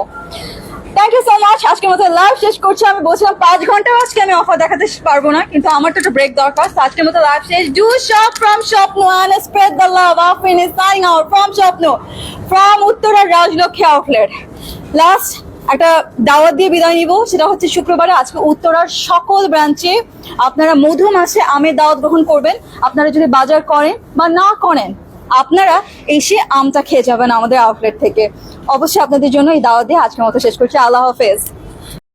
Thank you so much. আজকের মতো লাইভ শেষ করছি। আমি বলছিলাম 5 ঘন্টা আজকে আমি অফার দেখাতে পারবো না, কিন্তু আমার তো একটা ব্রেক দরকার। তো আজকের মতো লাইভ শেষ। ডু শপ ফ্রম স্বপ্ন and spread the love. Afrin is signing out from স্বপ্ন, from Uttara Rajlakshmi outlet. Last একটা দাওয়াত দিয়ে বিদায় নিব, সেটা হচ্ছে শুক্রবারে আজকে উত্তরার সকল ব্রাঞ্চে আপনারা মধু মাসে আমের দাওয়াত গ্রহণ করবেন। আপনারা যদি বাজার করেন বা না করেন, আপনারা এসে আমটা খেয়ে যাবেন আমাদের আউটলেট থেকে। অবশ্যই আপনাদের জন্য এই দাওয়াত দিয়ে আজকের মতো শেষ করছি। আল্লাহ হাফেজ।